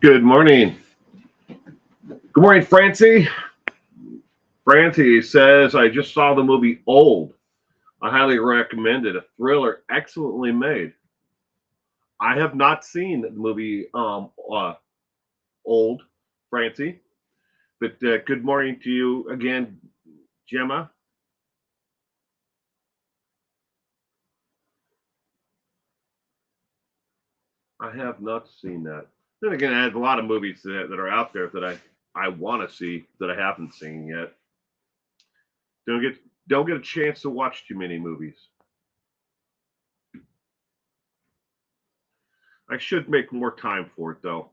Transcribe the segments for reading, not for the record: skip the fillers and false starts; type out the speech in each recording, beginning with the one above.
Good morning. Good morning, Francie. Francie says, I just saw the movie Old. I highly recommend it. A thriller, excellently made. I have not seen the movie Old, Francie, but good morning to you again, Gemma. I have not seen that. Then again, I have a lot of movies that are out there that I want to see that I haven't seen yet. Don't get don't get a chance to watch too many movies. I should make more time for it though.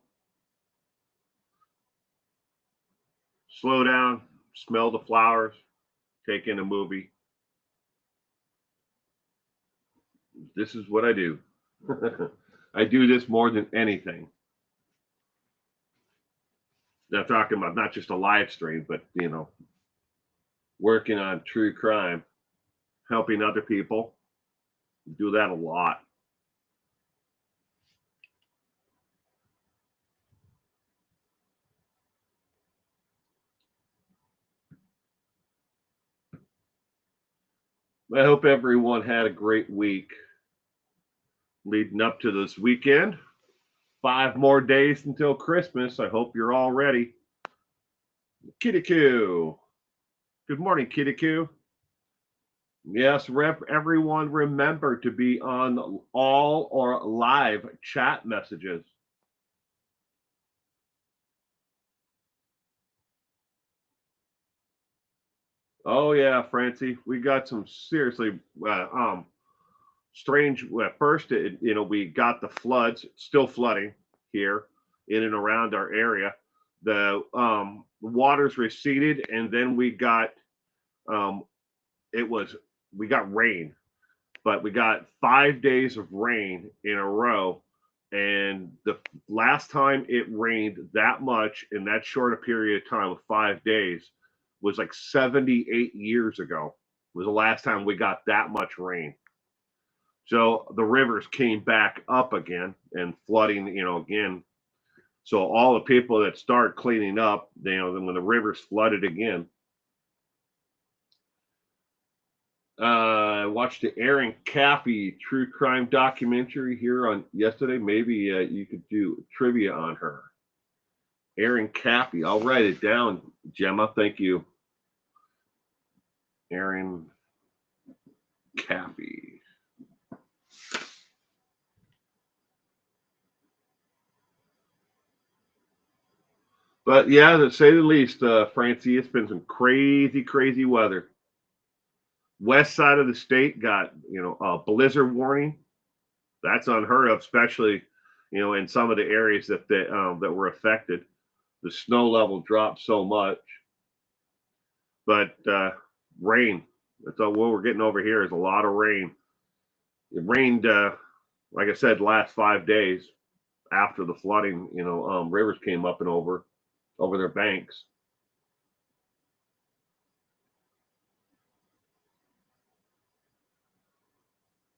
Slow down, smell the flowers, take in a movie. This is what I do. I do this more than anything. I'm talking about not just a live stream, but working on true crime, helping other people. Do that a lot. I hope everyone had a great week leading up to this weekend. 5 more days until Christmas. I hope you're all ready. Kitty Coo. Good morning, Kitty Coo. Yes, everyone remember to be on all or live chat messages. Oh yeah, Francie, we got some seriously strange. At first, we got the floods, still flooding here in and around our area. The waters receded, and then um, it was we got rain, but we got 5 days of rain in a row. And the last time it rained that much in that short a period of time of 5 days was like 78 years ago. Was the last time we got that much rain. So the rivers came back up again and flooding, again. So all the people that start cleaning up, then when the rivers flooded again. I watched the Erin Caffey true crime documentary here on yesterday. Maybe you could do trivia on her. Erin Caffey. I'll write it down, Gemma. Thank you. Erin Caffey. But yeah, to say the least, Francie, it's been some crazy, crazy weather. West side of the state got, a blizzard warning. That's unheard of, especially, in some of the areas that were affected. The snow level dropped so much, but rain. That's all what we're getting over here is a lot of rain. It rained, like I said, last 5 days after the flooding. Rivers came up and over their banks.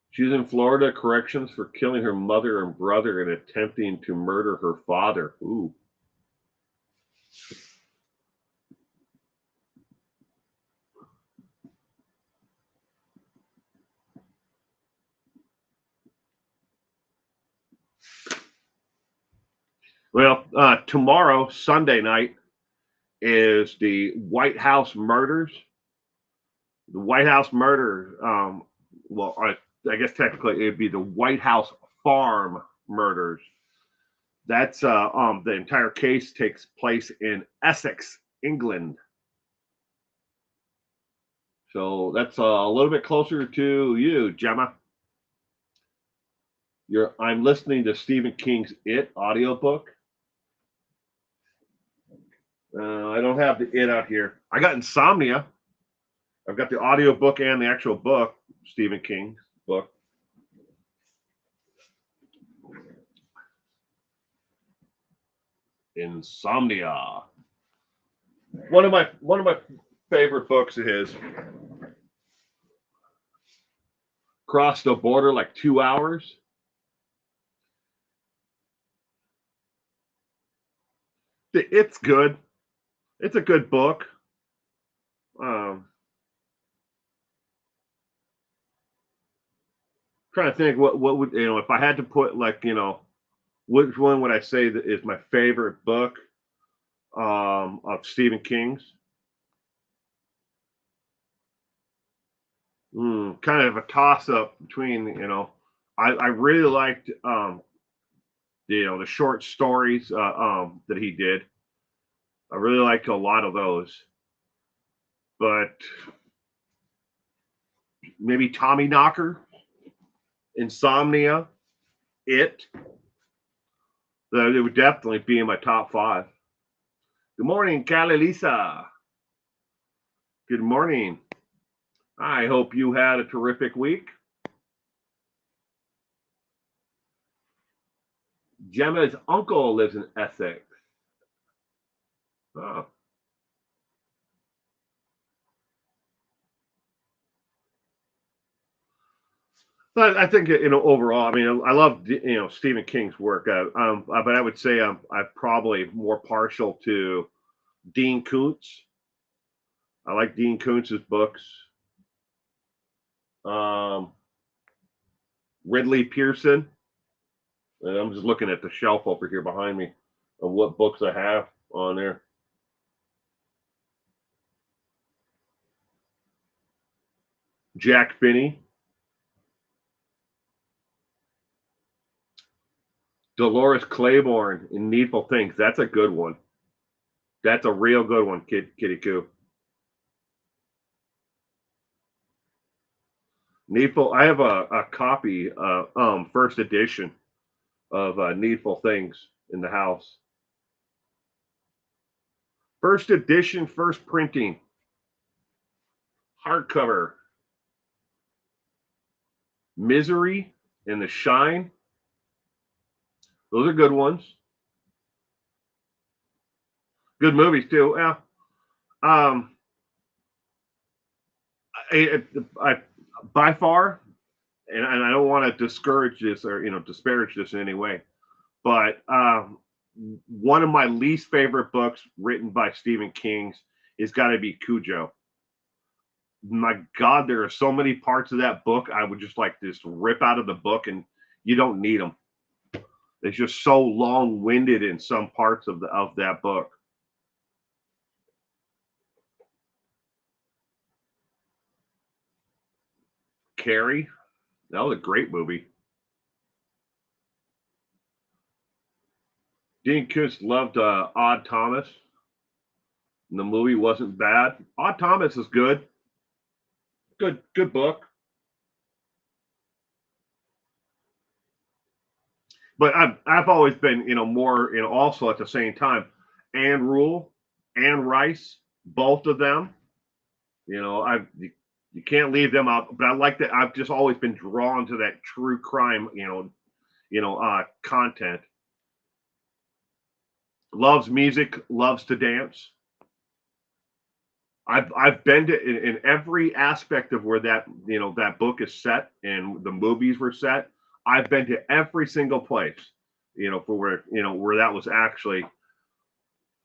She's in Florida corrections for killing her mother and brother and attempting to murder her father. Ooh. Well, tomorrow, Sunday night, is the White House murders. The White House murder. Well, I guess technically it'd be the White House farm murders. That's the entire case takes place in Essex, England. So that's a little bit closer to you, Gemma. I'm listening to Stephen King's It audiobook. I don't have the It out here. I got Insomnia. I've got the audiobook and the actual book, Stephen King's book. Insomnia. One of my favorite books of his. Crossed the border like 2 hours. It's good. It's a good book. Um, Trying to think what would if I had to put like which one would I say that is my favorite book of Stephen King's? Kind of a toss up between I really liked the short stories that he did. I really liked a lot of those, but maybe Tommy Knocker, Insomnia, It. It would definitely be in my top five. Good morning, Cali Lisa. Good morning. I hope you had a terrific week. Gemma's uncle lives in Essex. Oh. But I think overall, I mean, I love Stephen King's work, but I would say I'm probably more partial to Dean Koontz. I like Dean Koontz's books. Um, Ridley Pearson. And I'm just looking at the shelf over here behind me of what books I have on there. Jack Finney, Dolores Claiborne in Needful Things. That's a good one. That's a real good one, Kitty Coo. Needful. I have a copy, first edition of Needful Things in the house. First edition, first printing, hardcover. Misery and The Shine. Those are good ones. Good movies too. Yeah. Um, I by far, and I don't want to discourage this or disparage this in any way, but one of my least favorite books written by Stephen King's is got to be Cujo. My God, there are so many parts of that book I would just like to just rip out of the book, and you don't need them. It's just so long-winded in some parts of that book. Carrie, that was a great movie. Dean Koontz loved Odd Thomas. And the movie wasn't bad. Odd Thomas is good. Good book. But I've always been more also at the same time. Anne Rule, Anne Rice, both of them. I you can't leave them out. But I like that. I've just always been drawn to that true crime content. Loves music, loves to dance. I've been to in every aspect of where that book is set and the movies were set. I've been to every single place, for where that was actually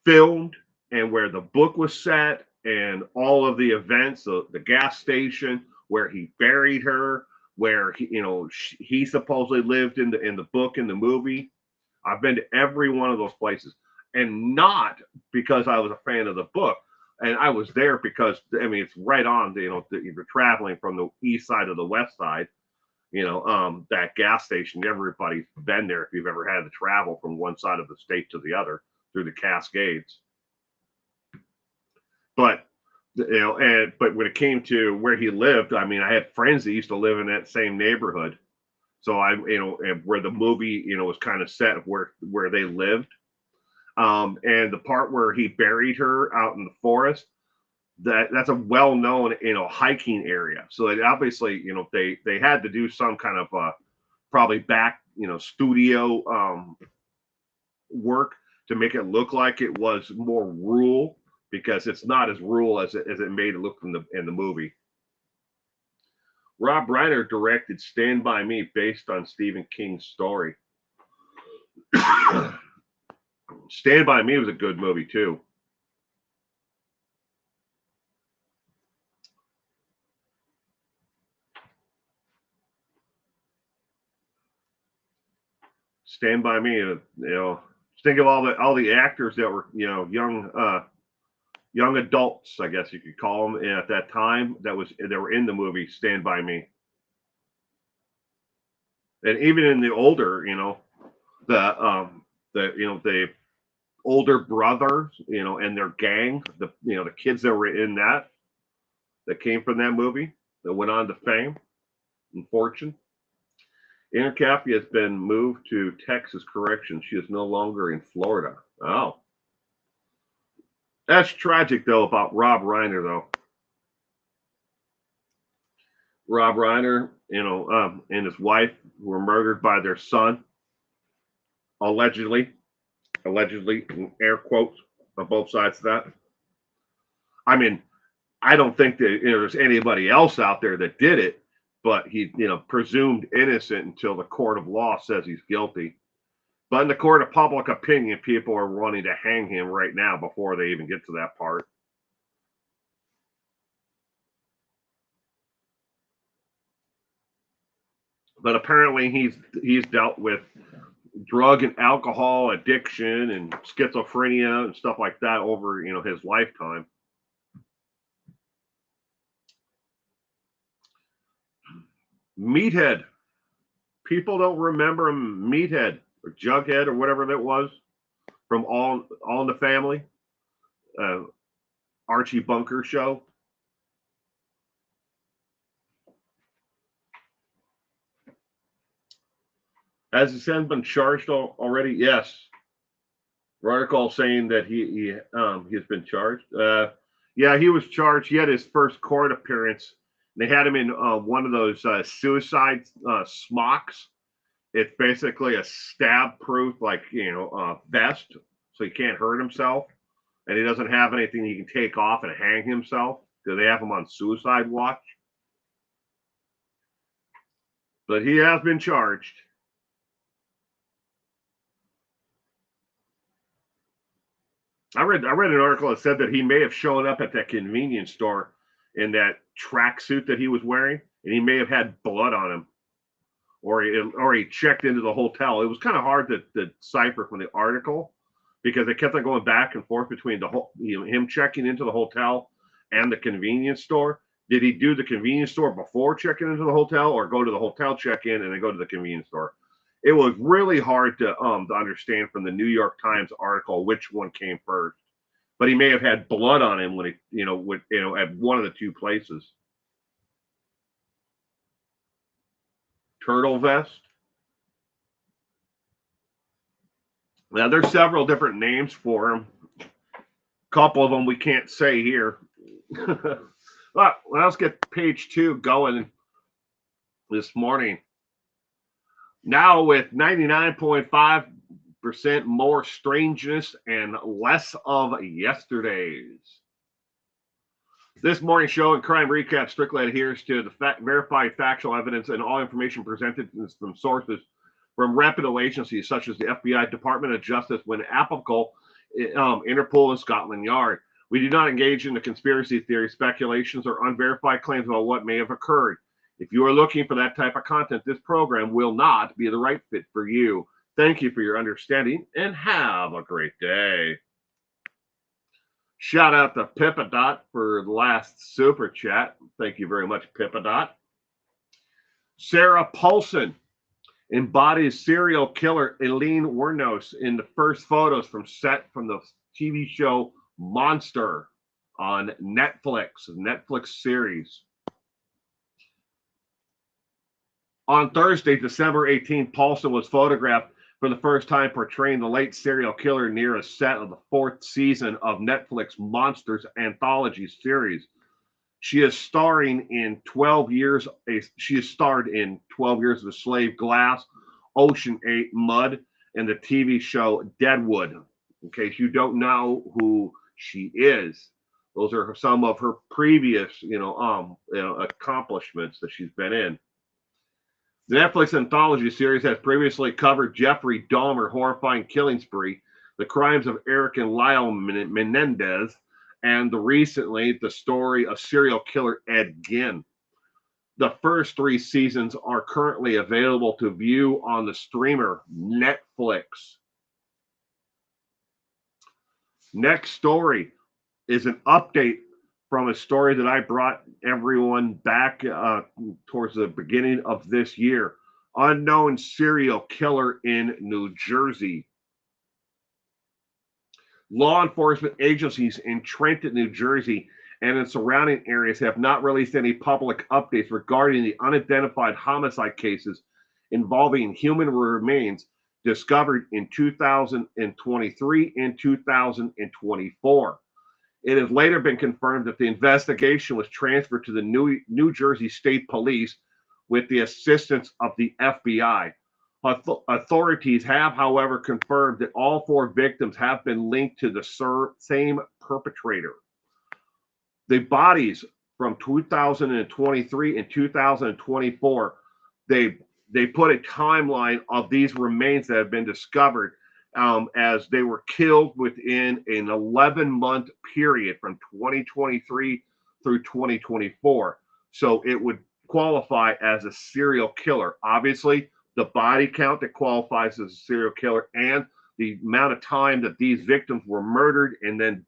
filmed and where the book was set and all of the events, the gas station where he buried her, where he supposedly lived in the book in the movie. I've been to every one of those places, and not because I was a fan of the book. And I was there because I mean it's right on. You're traveling from the east side to the west side. That gas station. Everybody's been there if you've ever had to travel from one side of the state to the other through the Cascades. But but when it came to where he lived, I mean, I had friends that used to live in that same neighborhood. So where the movie was kind of set where they lived. And the part where he buried her out in the forest, that's a well-known hiking area. So it obviously they had to do some kind of probably back studio work to make it look like it was more rural, because it's not as rural as it made it look in the movie. Rob Reiner directed Stand By Me based on Stephen King's story. Stand By Me was a good movie too. Stand By Me, think of all the actors that were, young adults, I guess you could call them at that time, that were in the movie Stand By Me. And even in the older, the older brother, and their gang, the kids that were in that came from that movie, that went on to fame and fortune. Kathy has been moved to Texas. Correction, she is no longer in Florida. Oh, that's tragic though about Rob Reiner though. Rob Reiner, and his wife were murdered by their son, allegedly, in air quotes on both sides of that. I mean, I don't think that there's anybody else out there that did it, but he, presumed innocent until the court of law says he's guilty. But in the court of public opinion, people are wanting to hang him right now before they even get to that part. But apparently he's dealt with drug and alcohol addiction and schizophrenia and stuff like that over, his lifetime. Meathead. People don't remember Meathead or Jughead or whatever that was from All in the Family. Archie Bunker show. Has his son been charged already? Yes. Article saying that he's been charged. Yeah, he was charged. He had his first court appearance. They had him in one of those suicide smocks. It's basically a stab-proof, vest, so he can't hurt himself, and he doesn't have anything he can take off and hang himself because they have him on suicide watch. But he has been charged. I read an article that said that he may have shown up at that convenience store in that tracksuit that he was wearing, and he may have had blood on him, or he checked into the hotel. It was kind of hard to decipher from the article because they kept on going back and forth between him checking into the hotel and the convenience store. Did he do the convenience store before checking into the hotel, or go to the hotel, check in, and then go to the convenience store? It was really hard to understand from the New York Times article which one came first. But he may have had blood on him when he, at one of the two places. Turtle vest. Now there's several different names for him. A couple of them we can't say here. But let's get page 2 going this morning. Now with 99.5% more strangeness and less of yesterdays. This morning's show and crime recap strictly adheres to the verified factual evidence, and all information presented from sources from reputable agencies such as the FBI, Department of Justice, when applicable, Interpol, and Scotland Yard. We do not engage in the conspiracy theory, speculations, or unverified claims about what may have occurred. If you are looking for that type of content, this program will not be the right fit for you. Thank you for your understanding, and have a great day. Shout out to Pippadot for the last super chat. Thank you very much, Pippadot. Sarah Paulson embodies serial killer Eileen Wuornos in the first photos from the TV show Monster on Netflix series. On Thursday, December 18th, Paulson was photographed for the first time portraying the late serial killer near a set of the 4th season of Netflix Monsters anthology series. She is starring in 12 years. She has starred in 12 Years of a Slave, Glass, Ocean 8, Mud, and the TV show Deadwood. In case you don't know who she is, those are some of her previous, accomplishments that she's been in. The Netflix anthology series has previously covered Jeffrey Dahmer's horrifying killing spree. The Crimes of Eric and Lyle Menendez, and recently the story of serial killer Ed Gein. The first 3 seasons are currently available to view on the streamer Netflix. Next story is an update from a story that I brought everyone back towards the beginning of this year. Unknown serial killer in New Jersey. Law enforcement agencies in Trenton, New Jersey, and in surrounding areas have not released any public updates regarding the unidentified homicide cases involving human remains discovered in 2023 and 2024. It has later been confirmed that the investigation was transferred to the New Jersey State Police with the assistance of the FBI. Authorities have, however, confirmed that all 4 victims have been linked to the same perpetrator. The bodies from 2023 and 2024, they put a timeline of these remains that have been discovered as they were killed within an 11-month period from 2023 through 2024. So it would qualify as a serial killer. Obviously, the body count that qualifies as a serial killer and the amount of time that these victims were murdered and then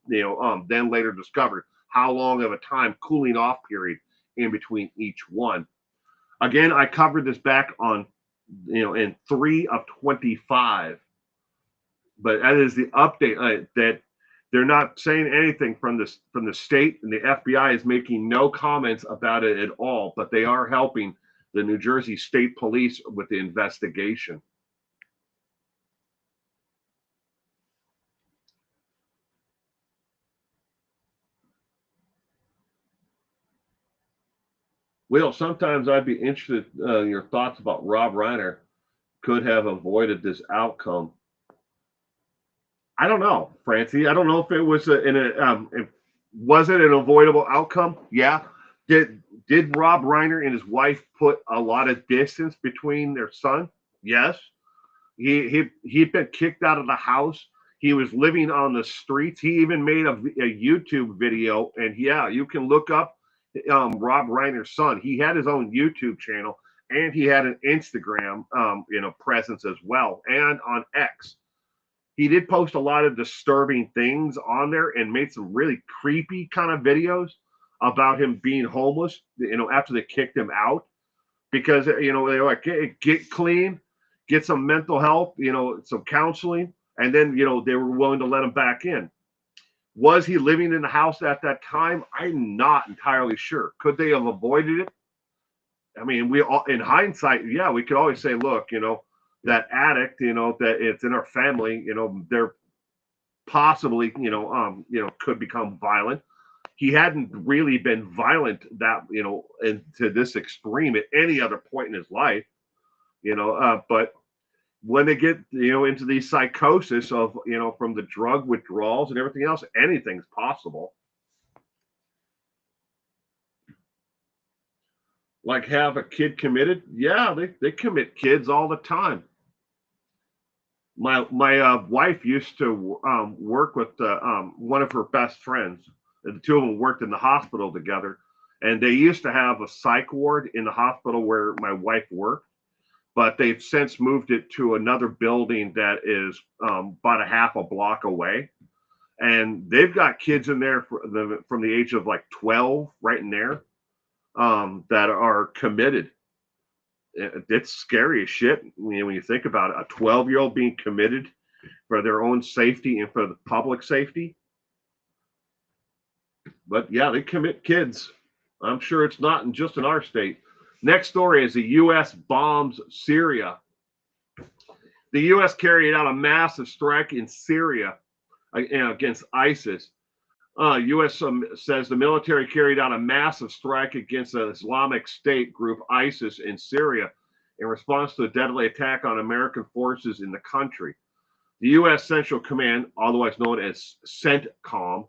then later discovered. How long of a time cooling off period in between each one. Again, I covered this back on in 3 of 25. But that is the update that they're not saying anything from the state, and the FBI is making no comments about it at all, but they are helping the New Jersey State Police with the investigation. Will, sometimes I'd be interested in your thoughts about Rob Reiner could have avoided this outcome. I don't know, Francie. I don't know if it was was it an avoidable outcome? Yeah. Did Rob Reiner and his wife put a lot of distance between their son? Yes. He'd been kicked out of the house. He was living on the streets. He even made a YouTube video, and yeah, you can look up Rob Reiner's son. He had his own YouTube channel, and he had an Instagram presence as well, and on X. He did post a lot of disturbing things on there and made some really creepy kind of videos about him being homeless, after they kicked him out, because, they were like, get clean, get some mental health, some counseling. And then, they were willing to let him back in. Was he living in the house at that time? I'm not entirely sure. Could they have avoided it? I mean, we all, in hindsight, yeah, we could always say, look, that addict, that it's in our family, they're possibly, could become violent. He hadn't really been violent that, to this extreme at any other point in his life, but when they get, into these psychosis of, from the drug withdrawals and everything else, anything's possible. Like have a kid committed? Yeah, they commit kids all the time. My wife used to work with one of her best friends. The 2 of them worked in the hospital together, and they used to have a psych ward in the hospital where my wife worked, but they've since moved it to another building that is about a half a block away, and they've got kids in there from the age of like 12 right in there that are committed. It's scary as shit when you think about it. A 12-year-old being committed for their own safety and for the public safety. But yeah, they commit kids. I'm sure it's not just in our state. Next story is the U.S. bombs Syria. The U.S. carried out a massive strike in Syria against ISIS. U.S. says the military carried out a massive strike against the Islamic State group ISIS in Syria in response to a deadly attack on American forces in the country. The U.S. Central Command, otherwise known as CENTCOM,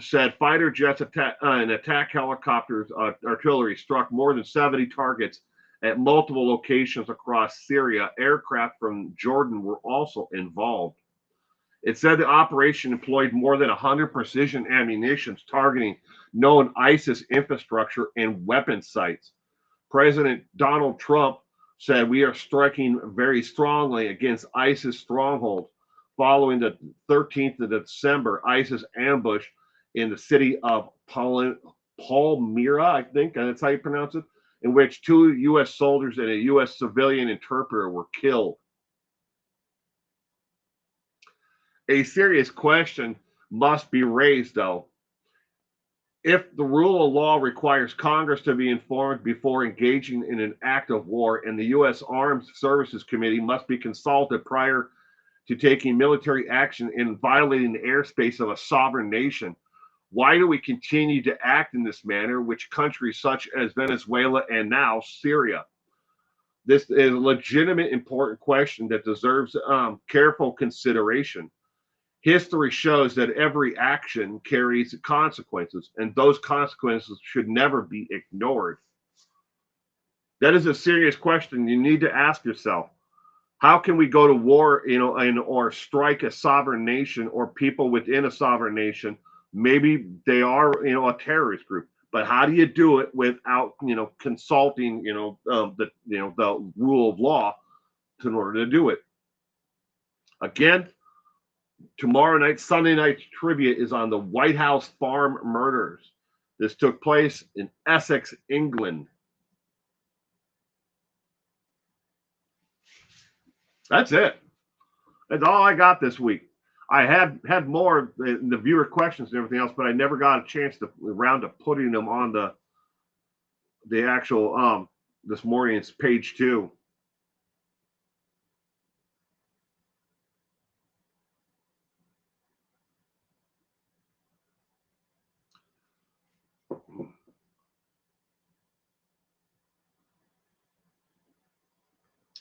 said fighter jets and attack helicopters, artillery struck more than 70 targets at multiple locations across Syria. Aircraft from Jordan were also involved. It said the operation employed more than 100 precision ammunitions targeting known ISIS infrastructure and weapon sites. President Donald Trump said we are striking very strongly against ISIS strongholds following the 13th of December ISIS ambush in the city of Palmyra, I think that's how you pronounce it, in which 2 U.S. soldiers and a U.S. civilian interpreter were killed. A serious question must be raised, though. If the rule of law requires Congress to be informed before engaging in an act of war, and the U.S. Armed Services Committee must be consulted prior to taking military action in violating the airspace of a sovereign nation, why do we continue to act in this manner, which countries such as Venezuela and now Syria? This is a legitimate, important question that deserves careful consideration. History shows that every action carries consequences, and those consequences should never be ignored. That is a serious question you need to ask yourself. How can we go to war, or strike a sovereign nation or people within a sovereign nation? Maybe they are, a terrorist group, but how do you do it without, consulting, the rule of law in order to do it? Again, tomorrow night, Sunday night's trivia is on the White House farm murders. This took place in Essex, England. That's it. That's all I got this week. I had more in the viewer questions and everything else, but I never got a chance to round to putting them on the actual this morning's page 2.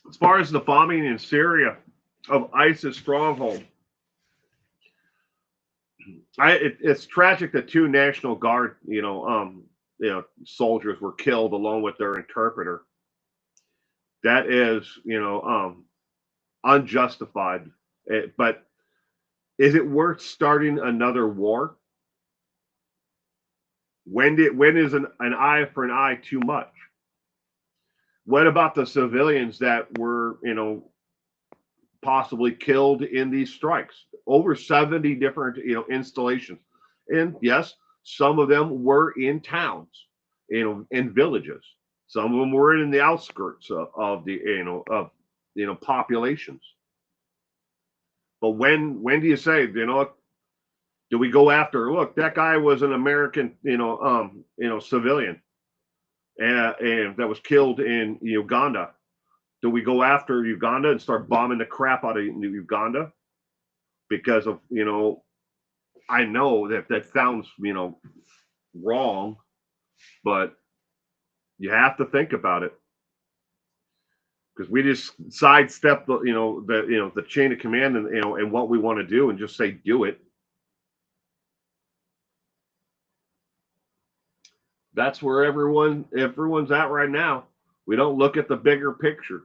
As far as the bombing in Syria of ISIS stronghold, it's tragic that 2 National Guard, soldiers were killed along with their interpreter. That is, unjustified. But is it worth starting another war? When is an eye for an eye too much? What about the civilians that were, possibly killed in these strikes? Over 70 different, installations. And yes, some of them were in towns, in villages. Some of them were in the outskirts of the, populations. But when do you say, do we go after, look, that guy was an American, civilian and that was killed in Uganda. Do we go after Uganda and start bombing the crap out of Uganda? Because of, I know that sounds, wrong, but you have to think about it. Because we just sidestep the chain of command and, and what we want to do and just say, do it. That's where everyone's at right now. We don't look at the bigger picture.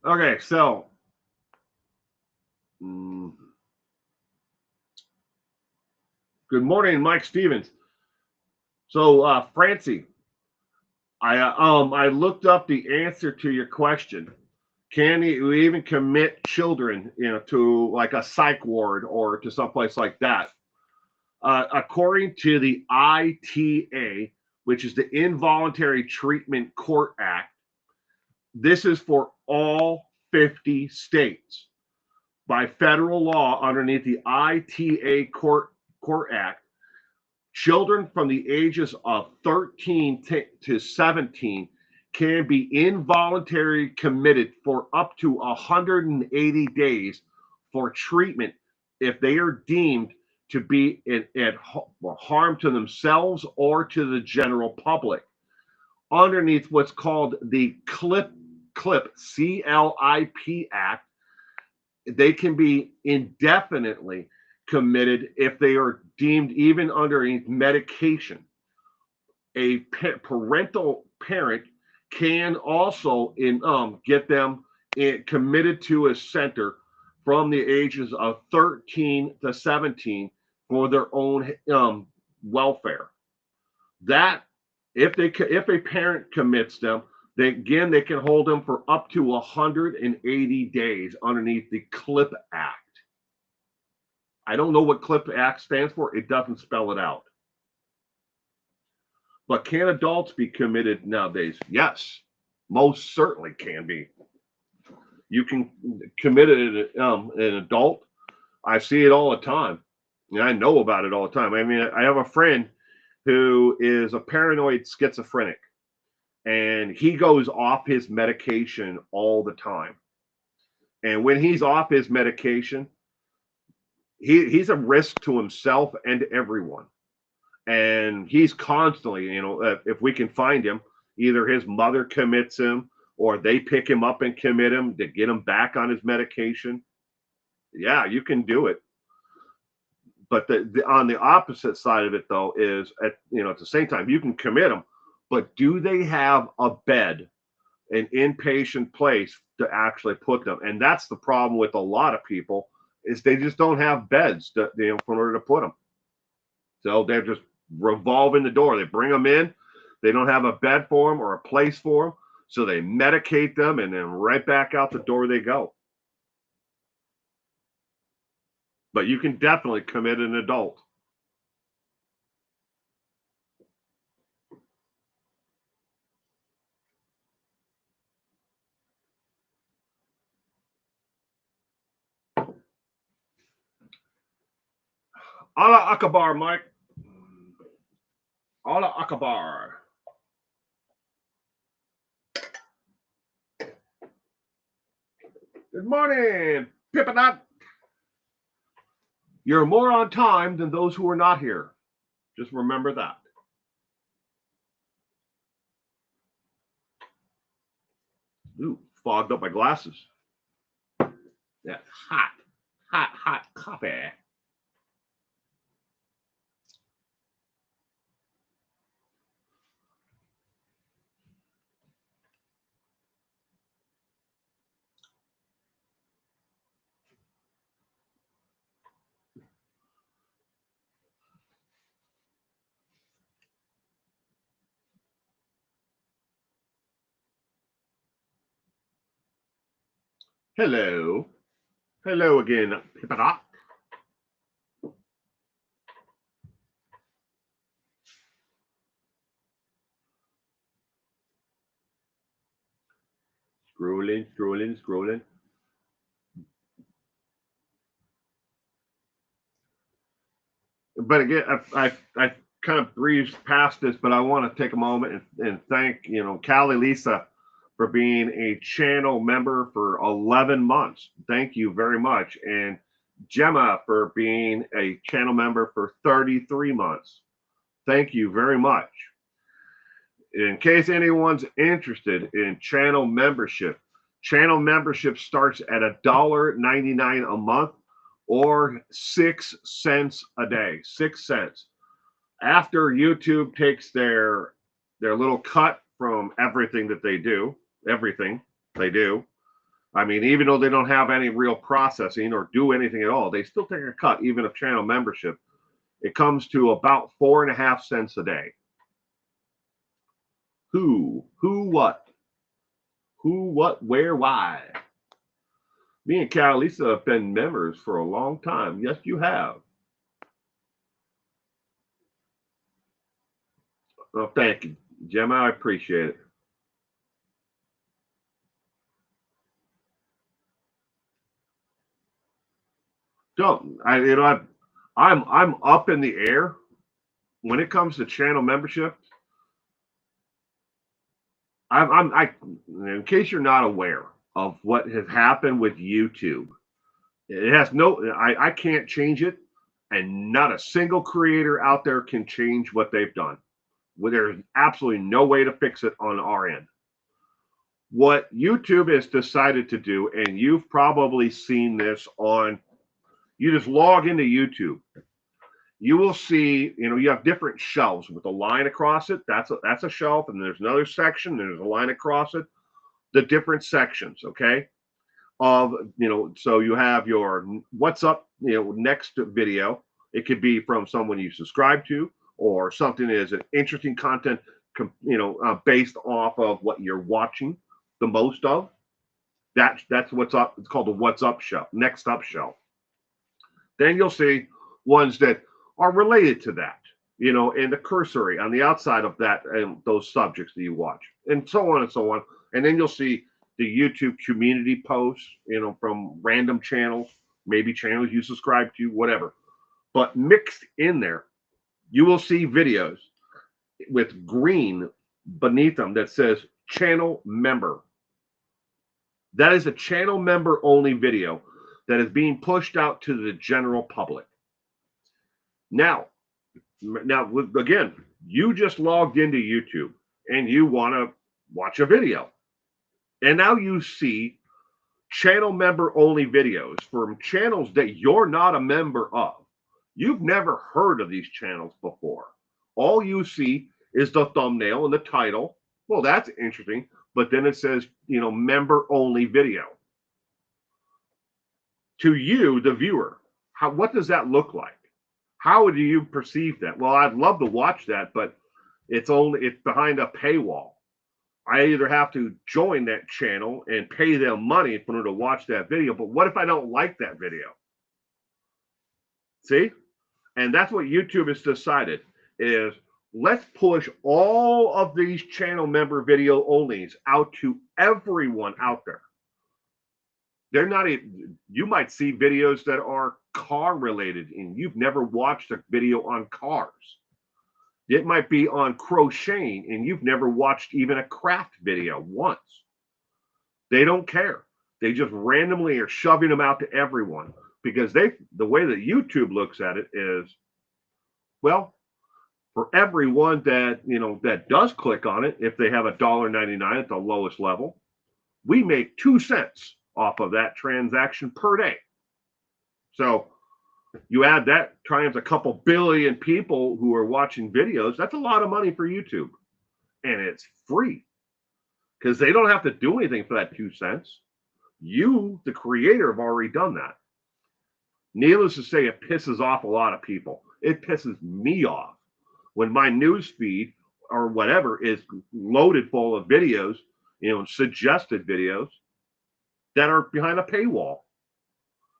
Okay, so good morning, Mike Stevens. So, Francie, I looked up the answer to your question. Can you even commit children, to like a psych ward or to someplace like that? According to the ITA, which is the Involuntary Treatment Court Act, this is for all 50 states. By federal law, underneath the ITA Court Act, Children from the ages of 13 to 17 can be involuntarily committed for up to 180 days for treatment if they are deemed to be at harm to themselves or to the general public. Underneath what's called the CLIP CLIP Act, they can be indefinitely committed if they are deemed even under medication. A parental parent can also get them committed to a center from the ages of 13 to 17 for their own welfare. That if a parent commits them, they can hold them for up to 180 days underneath the CLIP Act. I don't know what CLIP Act stands for. It doesn't spell it out. But can adults be committed nowadays? Yes, most certainly can be. You can commit an adult. I see it all the time. And I know about it all the time. I mean, I have a friend who is a paranoid schizophrenic, and he goes off his medication all the time. And when he's off his medication, he's a risk to himself and to everyone. And he's constantly, if we can find him, either his mother commits him or they pick him up and commit him to get him back on his medication. Yeah, you can do it. But on the opposite side of it, though, is at the same time, you can commit them, but do they have a bed, an inpatient place to actually put them? And that's the problem with a lot of people, is they just don't have beds in order to put them. So they're just revolving the door. They bring them in. They don't have a bed for them or a place for them. So they medicate them, and then right back out the door they go. But you can definitely commit an adult. Allah Akbar, Mike. Allah Akbar. Good morning, Pippinut. You're more on time than those who are not here. Just remember that. Ooh, fogged up my glasses. That's hot coffee. Hello. Hello again, Pippinut. Scrolling. But again, I kind of breezed past this, but I want to take a moment and thank, Callie Lisa for being a channel member for 11 months. Thank you very much. And Gemma for being a channel member for 33 months. Thank you very much. In case anyone's interested in channel membership starts at $1.99 a month or 6 cents a day. 6 cents. After YouTube takes their little cut from everything they do. I mean, even though they don't have any real processing or do anything at all, they still take a cut, even of channel membership. It comes to about 4.5 cents a day. Who, what, where, why? Me and Carolisa have been members for a long time. Yes, you have. Oh, thank you, Gemma. I appreciate it. Don't I'm up in the air. when it comes to channel membership, in case you're not aware of what has happened with YouTube, it has I can't change it, and not a single creator out there can change what they've done. Well, there's absolutely no way to fix it on our end. What YouTube has decided to do, and you've probably seen this you just log into YouTube. You will see, you have different shelves with a line across it. That's a shelf, and there's another section. There's a line across it. The different sections, okay? So you have your what's up, next video. It could be from someone you subscribe to, or something that is an interesting content, based off of what you're watching the most of. That's what's up. It's called the what's up shelf, next up shelf. Then you'll see ones that are related to that, and the cursory on the outside of that and those subjects that you watch, and so on and so on. And then you'll see the YouTube community posts, from random channels, maybe channels you subscribe to, whatever. But mixed in there, you will see videos with green beneath them that says channel member. That is a channel member only video that is being pushed out to the general public. Now, again, you just logged into YouTube and you want to watch a video. And now you see channel member only videos from channels that you're not a member of. You've never heard of these channels before. All you see is the thumbnail and the title. Well, that's interesting. But then it says, member only video. To you, the viewer, what does that look like? How do you perceive that? Well, I'd love to watch that, but it's behind a paywall. I either have to join that channel and pay them money in order to watch that video. But what if I don't like that video? See? And that's what YouTube has decided is, let's push all of these channel member video onlys out to everyone out there. They're not even, you might see videos that are car related and you've never watched a video on cars. It might be on crocheting and you've never watched even a craft video once. They don't care. They just randomly are shoving them out to everyone because the way that YouTube looks at it is, well, for everyone that does click on it, if they have $1.99 at the lowest level, we make 2 cents off of that transaction per day. So you add that times a couple billion people who are watching videos, that's a lot of money for YouTube. And it's free because they don't have to do anything for that 2 cents. You, the creator, have already done that. Needless to say, it pisses off a lot of people. It pisses me off when my news feed or whatever is loaded full of videos, suggested videos that are behind a paywall.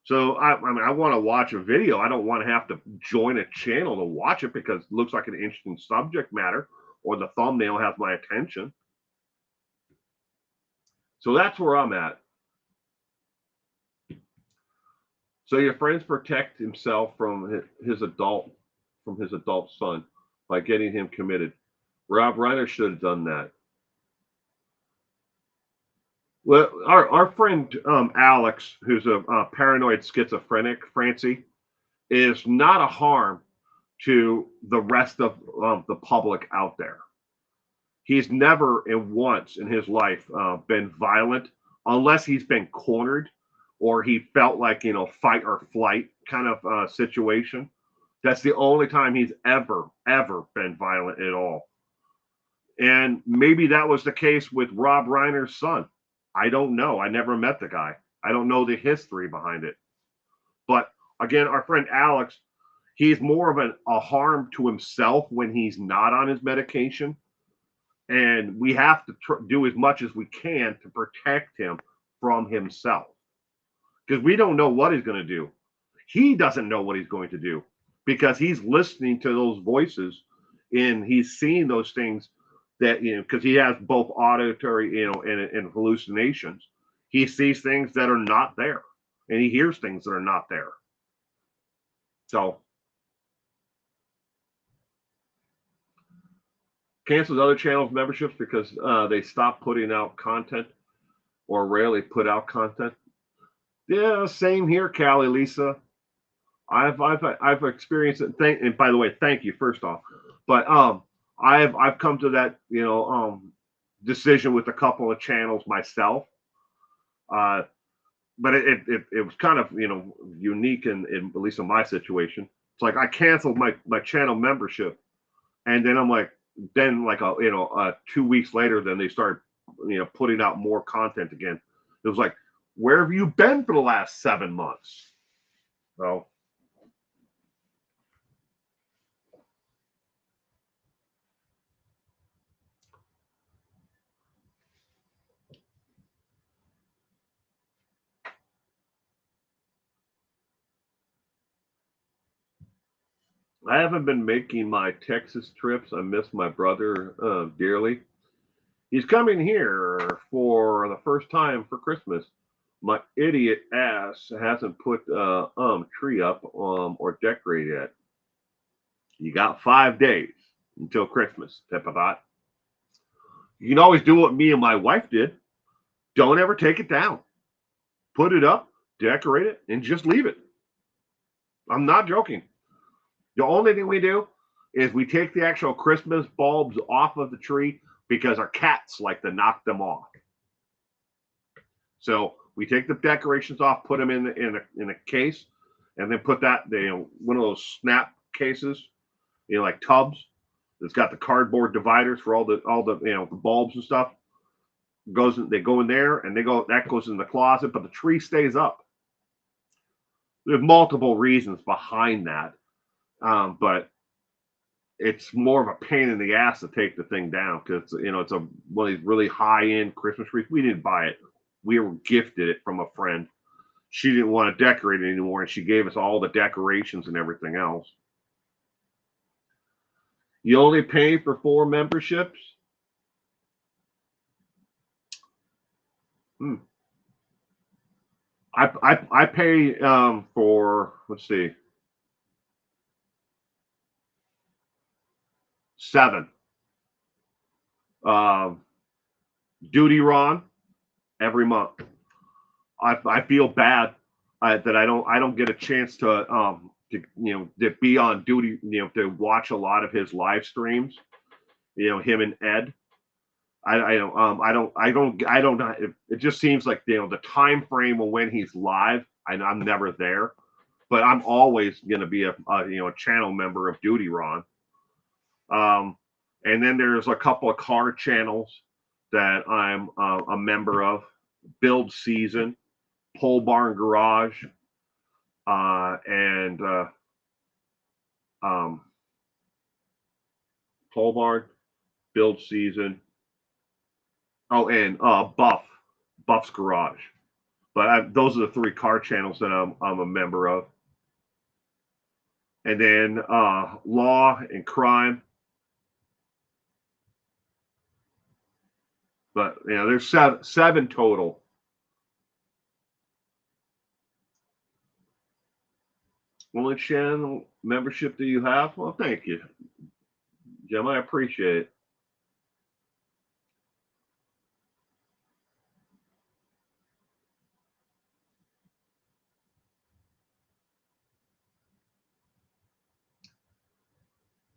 So I want to watch a video. I don't want to have to join a channel to watch it because it looks like an interesting subject matter or the thumbnail has my attention. So that's where I'm at. So your friends protect himself from his adult son by getting him committed. Rob Reiner should have done that. Well, our friend Alex, who's a paranoid schizophrenic, Francie, is not a harm to the rest of the public out there. He's never once in his life been violent unless he's been cornered or he felt like, fight or flight kind of situation. That's the only time he's ever been violent at all. And maybe that was the case with Rob Reiner's son. I don't know. I never met the guy. I don't know the history behind it. But again, our friend Alex, he's more of a harm to himself when he's not on his medication. And we have to do as much as we can to protect him from himself. Because we don't know what he's going to do. He doesn't know what he's going to do because he's listening to those voices and he's seeing those things that, because he has both auditory, and hallucinations. He sees things that are not there and he hears things that are not there. So Canceled other channels memberships because they stopped putting out content or rarely put out content. Yeah, same here, Callie, Lisa. I've experienced it. And by the way, thank you first off. But I've come to that decision with a couple of channels myself. Uh, but it was kind of unique in at least in my situation. It's like I canceled my channel membership, and then I'm like, then like 2 weeks later, then they started putting out more content again. It was like, where have you been for the last 7 months? So I haven't been making my Texas trips. I miss my brother dearly. He's coming here for the first time for Christmas. My idiot ass hasn't put tree up or decorated yet. You got 5 days until Christmas, Pepperot. You can always do what me and my wife did. Don't ever take it down. Put it up, decorate it, and just leave it. I'm not joking. The only thing we do is we take the actual Christmas bulbs off of the tree because our cats like to knock them off. So we take the decorations off, put them in a case, and then put that one of those snap cases, like tubs. It's got the cardboard dividers for all the the bulbs and stuff. They go in there, and that goes in the closet, but the tree stays up. There's multiple reasons behind that, but it's more of a pain in the ass to take the thing down because it's one of these really high end Christmas trees. We didn't buy it; we were gifted it from a friend. She didn't want to decorate it anymore, and she gave us all the decorations and everything else. You only pay for 4 memberships. I pay for, let's see, 7. Duty Ron every month. I feel bad that I don't get a chance to be on duty, to watch a lot of his live streams. Him and Ed. I don't know. It just seems like the time frame of when he's live. I'm never there, but I'm always going to be a channel member of Duty Ron. And then there's a couple of car channels that I'm a member of: Build Season, Pole Barn Garage, and Pole Barn, Build Season. Oh, and Buff's Garage. But those are the 3 car channels that I'm a member of. And then Law and Crime. But there's 7 total. Only channel membership do you have? Well, thank you, Jim. I appreciate it.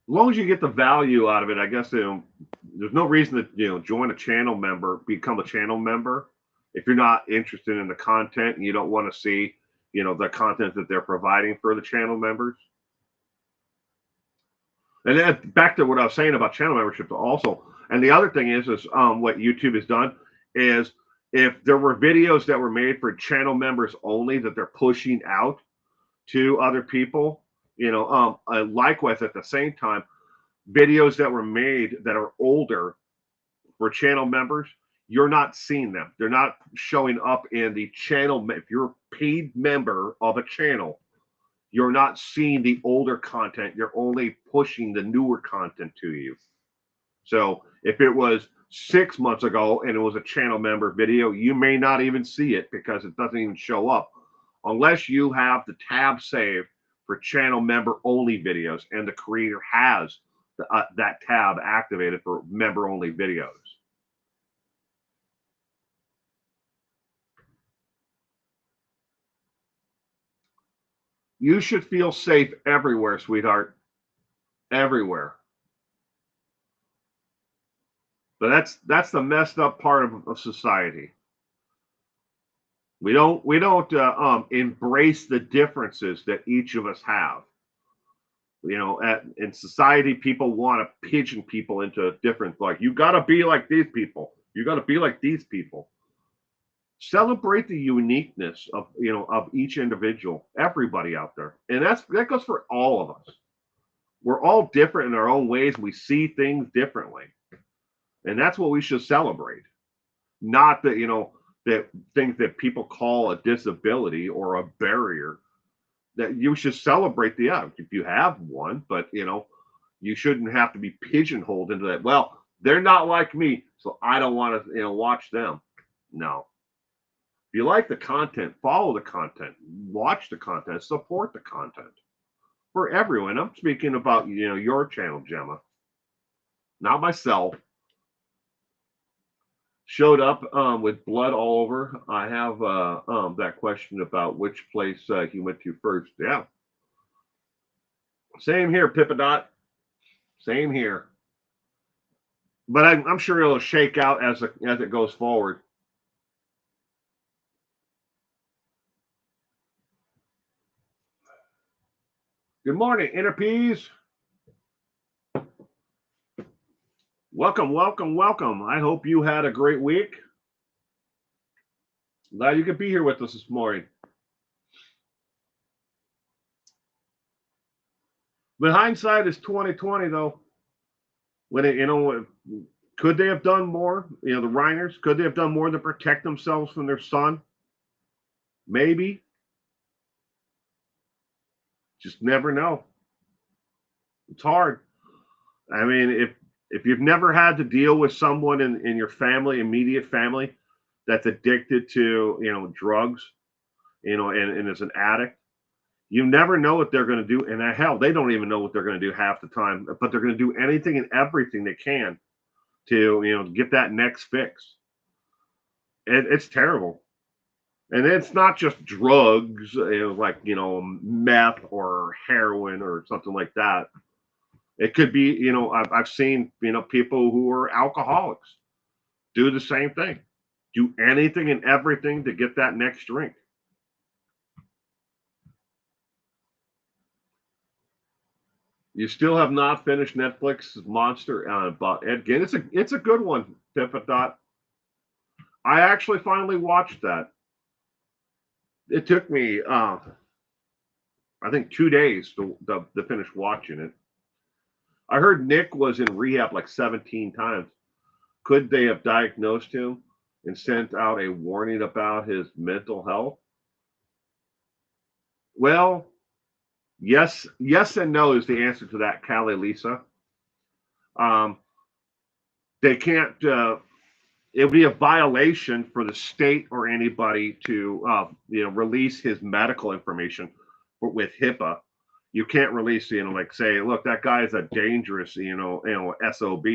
As long as you get the value out of it, I guess there's no reason to join a channel member, become a channel member, if you're not interested in the content and you don't want to see the content that they're providing for the channel members. And then back to what I was saying about channel memberships also. And the other thing is what YouTube has done is, if there were videos that were made for channel members only that they're pushing out to other people, likewise at the same time, videos that were made that are older for channel members, you're not seeing them. They're not showing up in the channel. If you're a paid member of a channel, you're not seeing the older content. You're only pushing the newer content to you. So if it was 6 months ago and it was a channel member video, you may not even see it because it doesn't even show up unless you have the tab saved for channel member only videos and the creator has that tab activated for member-only videos. You should feel safe everywhere, sweetheart. Everywhere. But that's the messed up part of society. We don't embrace the differences that each of us have. You know, in society, people want to pigeon people into different, like, you got to be like these people. You got to be like these people. Celebrate the uniqueness of, you know, of each individual, everybody out there, and that goes for all of us. We're all different in our own ways. We see things differently, and that's what we should celebrate. Not that, you know, that things that people call a disability or a barrier. That you should celebrate the if you have one, but you know, you shouldn't have to be pigeonholed into that. Well, they're not like me, so I don't want to, you know, watch them. No. If you like the content, follow the content, watch the content, support the content for everyone. I'm speaking about, you know, your channel, Gemma, not myself. Showed up with blood all over. I have that question about which place he went to first. Yeah. Same here, Pippadot. Same here. But I'm sure it'll shake out as it goes forward. Good morning, Inner Peas. Welcome, welcome, welcome. I hope you had a great week. Glad you could be here with us this morning. But hindsight is 2020, though. When it, you know, could they have done more? You know, the Reiners, could they have done more to protect themselves from their son? Maybe. Just never know. It's hard. I mean, if you've never had to deal with someone in your family, immediate family, that's addicted to, you know, drugs, you know, and is an addict, you never know what they're going to do. And hell, they don't even know what they're going to do half the time, but they're going to do anything and everything they can to, you know, get that next fix. It's terrible. And it's not just drugs, you know, like, you know, meth or heroin or something like that. It could be, you know, I've seen, you know, people who are alcoholics do the same thing, do anything and everything to get that next drink. You still have not finished Netflix's Monster, but again, it's a good one, Pippadot. I actually finally watched that. It took me, I think, 2 days to finish watching it. I heard Nick was in rehab like 17 times. Could they have diagnosed him and sent out a warning about his mental health? Well, yes and no is the answer to that, Callie Lisa. They can't. It would be a violation for the state or anybody to, you know, release his medical information with HIPAA. You can't release, you know, like say, look, that guy is a dangerous, you know, SOB.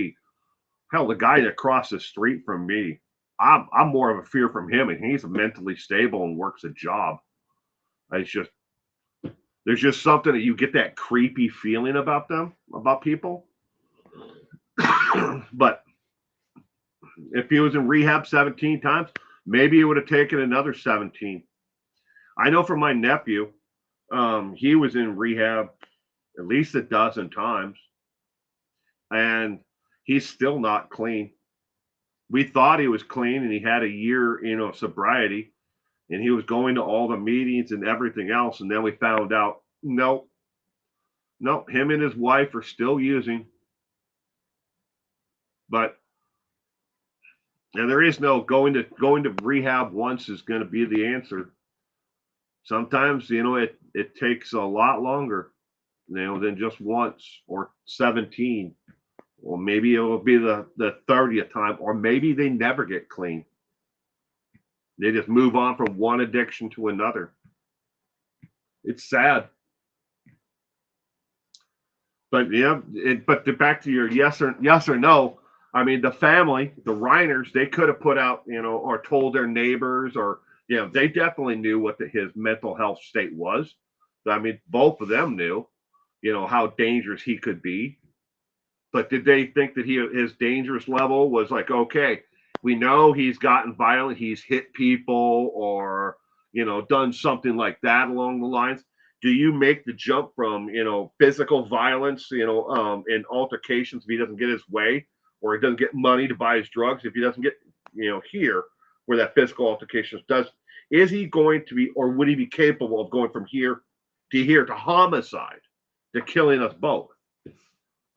Hell, the guy that crossed the street from me, I'm more of a fear from him, and he's mentally stable and works a job. It's just, there's just something that you get that creepy feeling about them, about people. But if he was in rehab 17 times, maybe it would have taken another 17. I know from my nephew, he was in rehab at least a dozen times, and he's still not clean. We thought he was clean, and he had a year, you know, sobriety, and he was going to all the meetings and everything else. And then we found out, nope, him and his wife are still using. But and there is no going to rehab once is going to be the answer. Sometimes, you know, it takes a lot longer, you know, than just once or 17. Or maybe it will be the 30th time, or maybe they never get clean. They just move on from one addiction to another. It's sad. But yeah, back to your yes or no. I mean, the family, the Reiners, they could have put out, or told their neighbors, or they definitely knew what his mental health state was. I mean, both of them knew, how dangerous he could be. But did they think that his dangerous level was like, okay, we know he's gotten violent, he's hit people, or done something like that along the lines? Do you make the jump from physical violence, in altercations if he doesn't get his way, or he doesn't get money to buy his drugs, if he doesn't get here where that physical altercation does? Is he going to be, or would he be capable of going from here to homicide, to killing us both?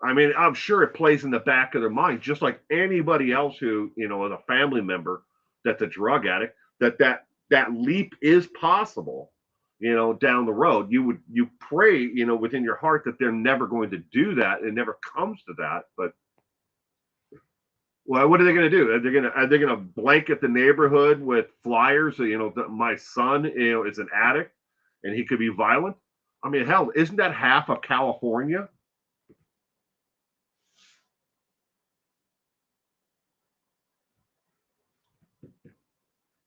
I mean, I'm sure it plays in the back of their mind, just like anybody else who, is a family member that's a drug addict, that leap is possible, down the road. You pray, within your heart that they're never going to do that. It never comes to that. But well, what are they going to do? Are they going to blanket the neighborhood with flyers? That my son, is an addict and he could be violent. I mean, hell, isn't that half of California?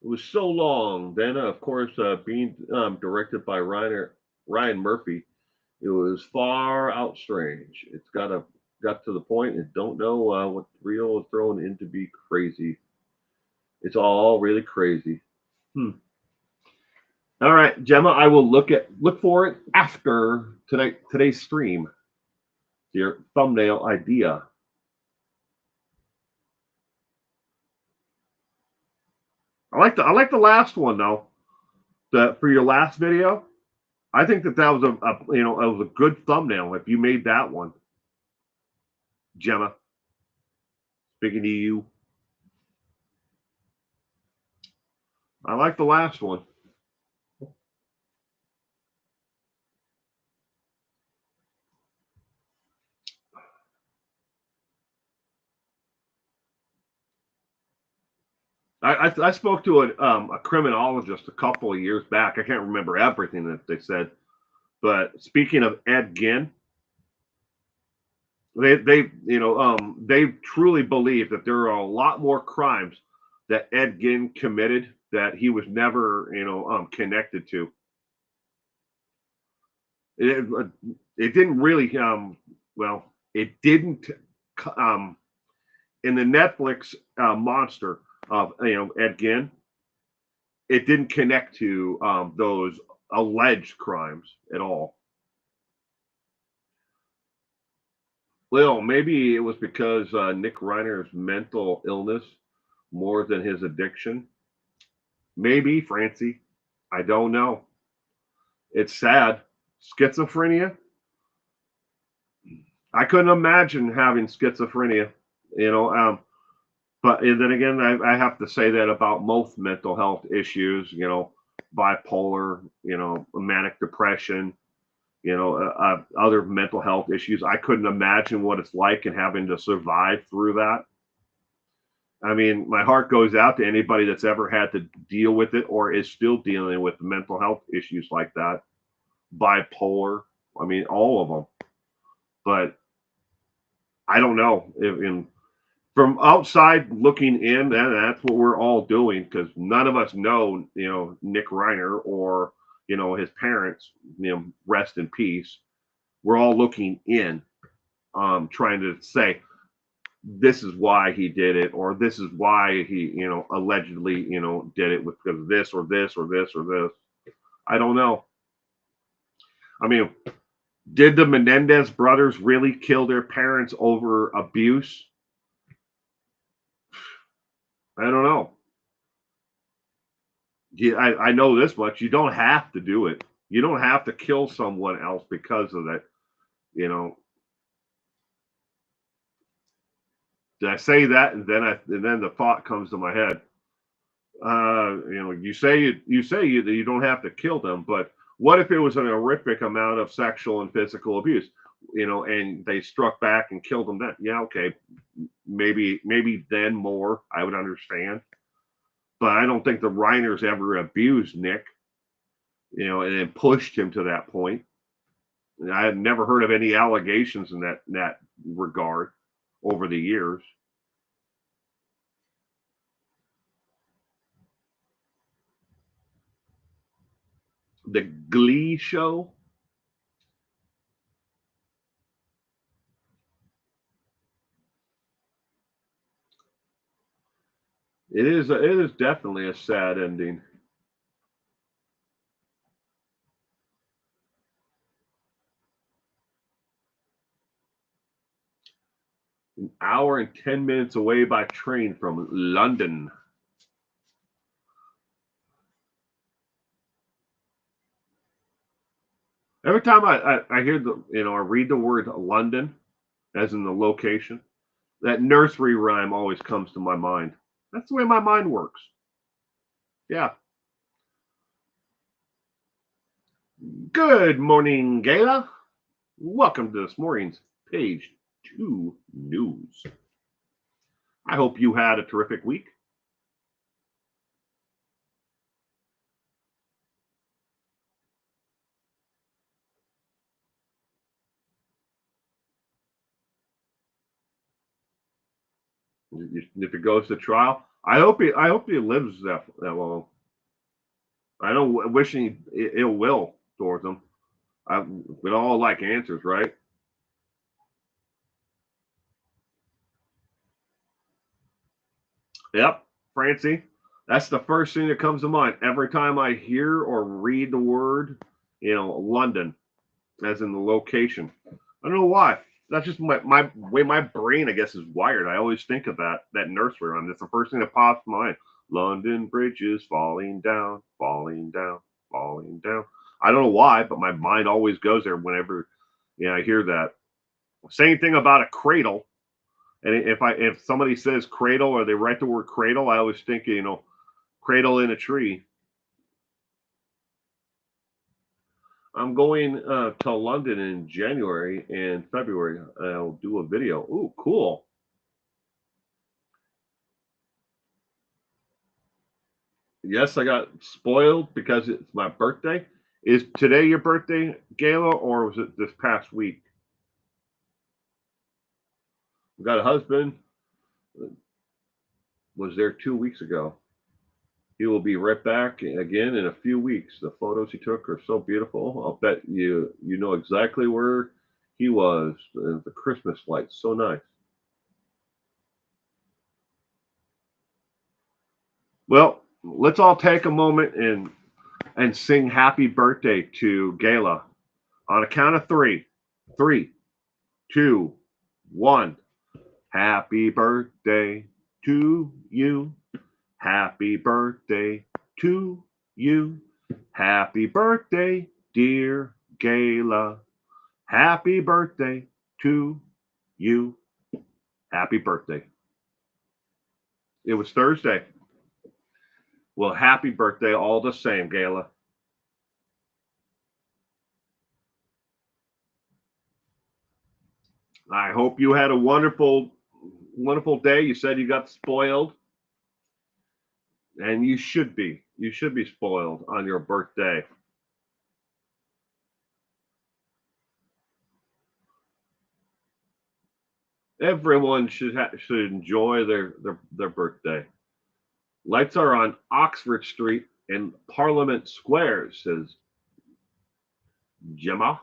It was so long. Then, of course, being directed by Ryan Murphy, it was far out strange. It's got to the point and don't know what real is thrown in to be crazy. It's all really crazy. Hmm. All right, Gemma, I will look for it after today's stream. Your thumbnail idea. I like the last one though. For your last video, I think that was it was a good thumbnail if you made that one, Gemma. Speaking to you, I like the last one. I spoke to a criminologist a couple of years back. I can't remember everything that they said, but speaking of Ed Gein, they truly believe that there are a lot more crimes that Ed Gein committed that he was never connected to. It, it didn't really well, it didn't um, in the Netflix monster of Ed Gein, it didn't connect to those alleged crimes at all. Well, maybe it was because Nick Reiner's mental illness more than his addiction. Maybe, Francie. I don't know. It's sad. Schizophrenia. I couldn't imagine having schizophrenia. You know, but then again, I have to say that about most mental health issues. Bipolar. Manic depression. Other mental health issues. I couldn't imagine what it's like and having to survive through that. I mean, my heart goes out to anybody that's ever had to deal with it or is still dealing with mental health issues like that. Bipolar. I mean, all of them. But I don't know. From outside looking in, that's what we're all doing because none of us know, Nick Reiner or, his parents, rest in peace. We're all looking in, trying to say, this is why he did it, or this is why he, allegedly, did it because of this or this or this or this. I don't know. I mean, did the Menendez brothers really kill their parents over abuse? I don't know. Yeah, I know this much. You don't have to do it. You don't have to kill someone else because of that. You know, did I say that? And then the thought comes to my head. You don't have to kill them, but what if it was an horrific amount of sexual and physical abuse? And they struck back and killed them. Then, yeah, okay, maybe then more I would understand, but I don't think the Reiners ever abused Nick, and then pushed him to that point. I had never heard of any allegations in that regard over the years. The Glee show. It is definitely a sad ending. An hour and 10 minutes away by train from London. Every time I hear I read the word London, as in the location, that nursery rhyme always comes to my mind. That's the way my mind works. Yeah. Good morning, Gala. Welcome to this morning's Page 2 News. I hope you had a terrific week. If it goes to trial, I hope he lives that long. I don't wishing ill will towards him. We all like answers, right? Yep, Francie. That's the first thing that comes to mind every time I hear or read the word, London, as in the location. I don't know why. That's just my way my brain, I guess, is wired. I always think of that nursery rhyme. That's the first thing that pops in mind. London Bridge is falling down, falling down, falling down. I don't know why, but my mind always goes there whenever I hear that. Same thing about a cradle. And if somebody says cradle or they write the word cradle, I always think, cradle in a tree. I'm going to London in January and February. I'll do a video. Ooh, cool. Yes, I got spoiled because it's my birthday. Is today your birthday, Gala, or was it this past week? We got a husband. Was there 2 weeks ago. He will be right back again in a few weeks. The photos he took are so beautiful. I'll bet you know exactly where he was. The Christmas lights, so nice. Well, let's all take a moment and sing happy birthday to Gala on a count of three. Three, two, one. Happy birthday to you. Happy birthday to you. Happy birthday, dear Gala. Happy birthday to you. Happy birthday. It was Thursday. Well, happy birthday all the same, Gala. I hope you had a wonderful, wonderful day. You said you got spoiled, and you should be. You should be spoiled on your birthday. Everyone should enjoy their birthday. Lights are on Oxford Street and Parliament Square, says Gemma.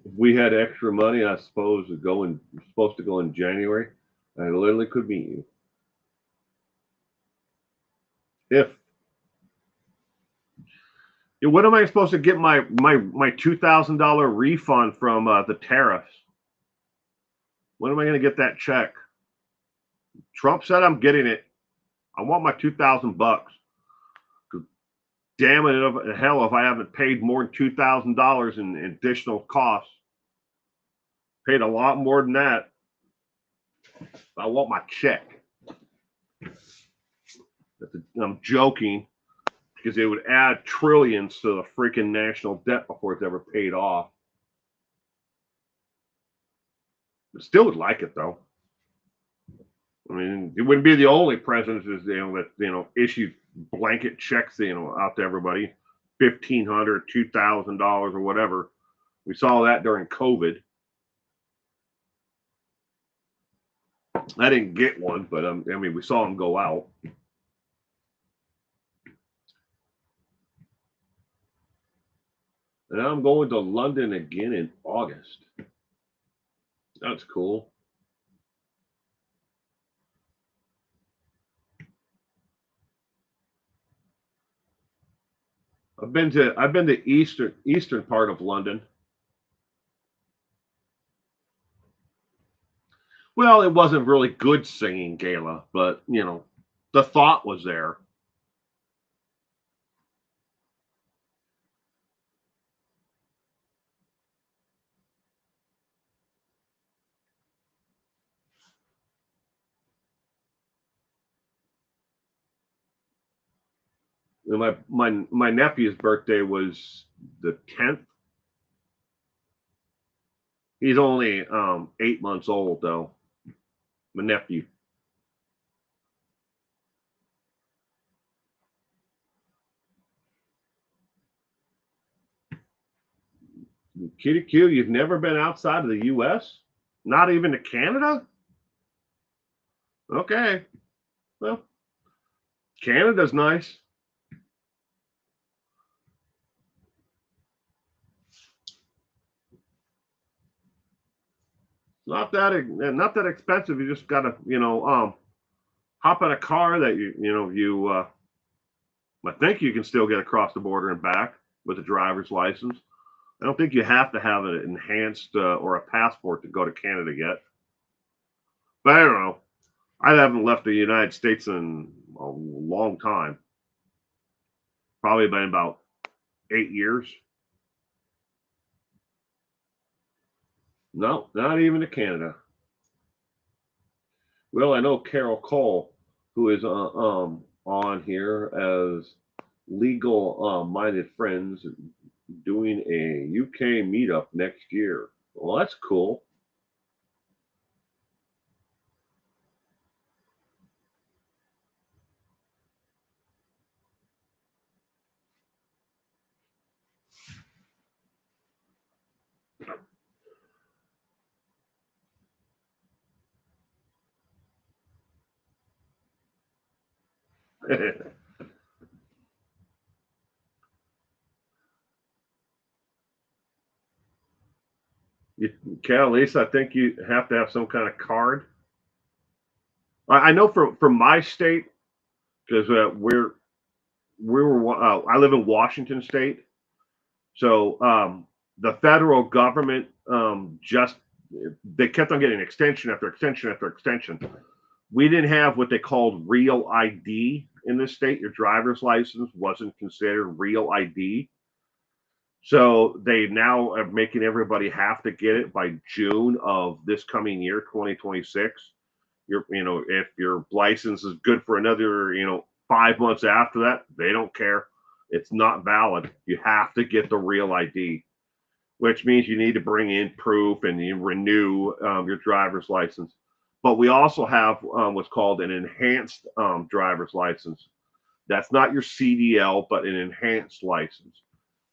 If we had extra money, I suppose supposed to go in January. I literally could meet you. If When am I supposed to get my $2,000 refund from the tariffs? When am I going to get that check? Trump said I'm getting it. I want my $2,000. Damn it, hell, if I haven't paid more than $2,000 in additional costs, paid a lot more than that. I want my check. I'm joking. because it would add trillions to the freaking national debt before it's ever paid off. I still would like it though. I mean, it wouldn't be the only president that issued blanket checks out to everybody, $1,500, $2,000 or whatever. We saw that during COVID. I didn't get one, but I mean, we saw them go out. And I'm going to London again in August. That's cool. I've been to eastern part of London. Well, it wasn't really good singing gala, but the thought was there. And my nephew's birthday was the 10th. He's only 8 months old though. My nephew. Kitty Q, you've never been outside of the U.S.? Not even to Canada? Okay. Well, Canada's nice. Not that expensive. You just gotta hop in a car that I think you can still get across the border and back with a driver's license. I don't think you have to have an enhanced or a passport to go to Canada yet. But I don't know. I haven't left the United States in a long time. Probably been about 8 years. No, not even to Canada. Well, I know Carol Cole, who is on here as legal minded friends, doing a UK meetup next year. Well, that's cool. Lisa, I think you have to have some kind of card. I know from my state, because I live in Washington State, so the federal government just they kept on getting extension after extension after extension. We didn't have what they called real ID in this state. Your driver's license wasn't considered real ID. So they now are making everybody have to get it by June of this coming year, 2026. If your license is good for another, 5 months after that, they don't care. It's not valid. You have to get the real ID, which means you need to bring in proof and you renew your driver's license. But we also have what's called an enhanced driver's license. That's not your CDL, but an enhanced license,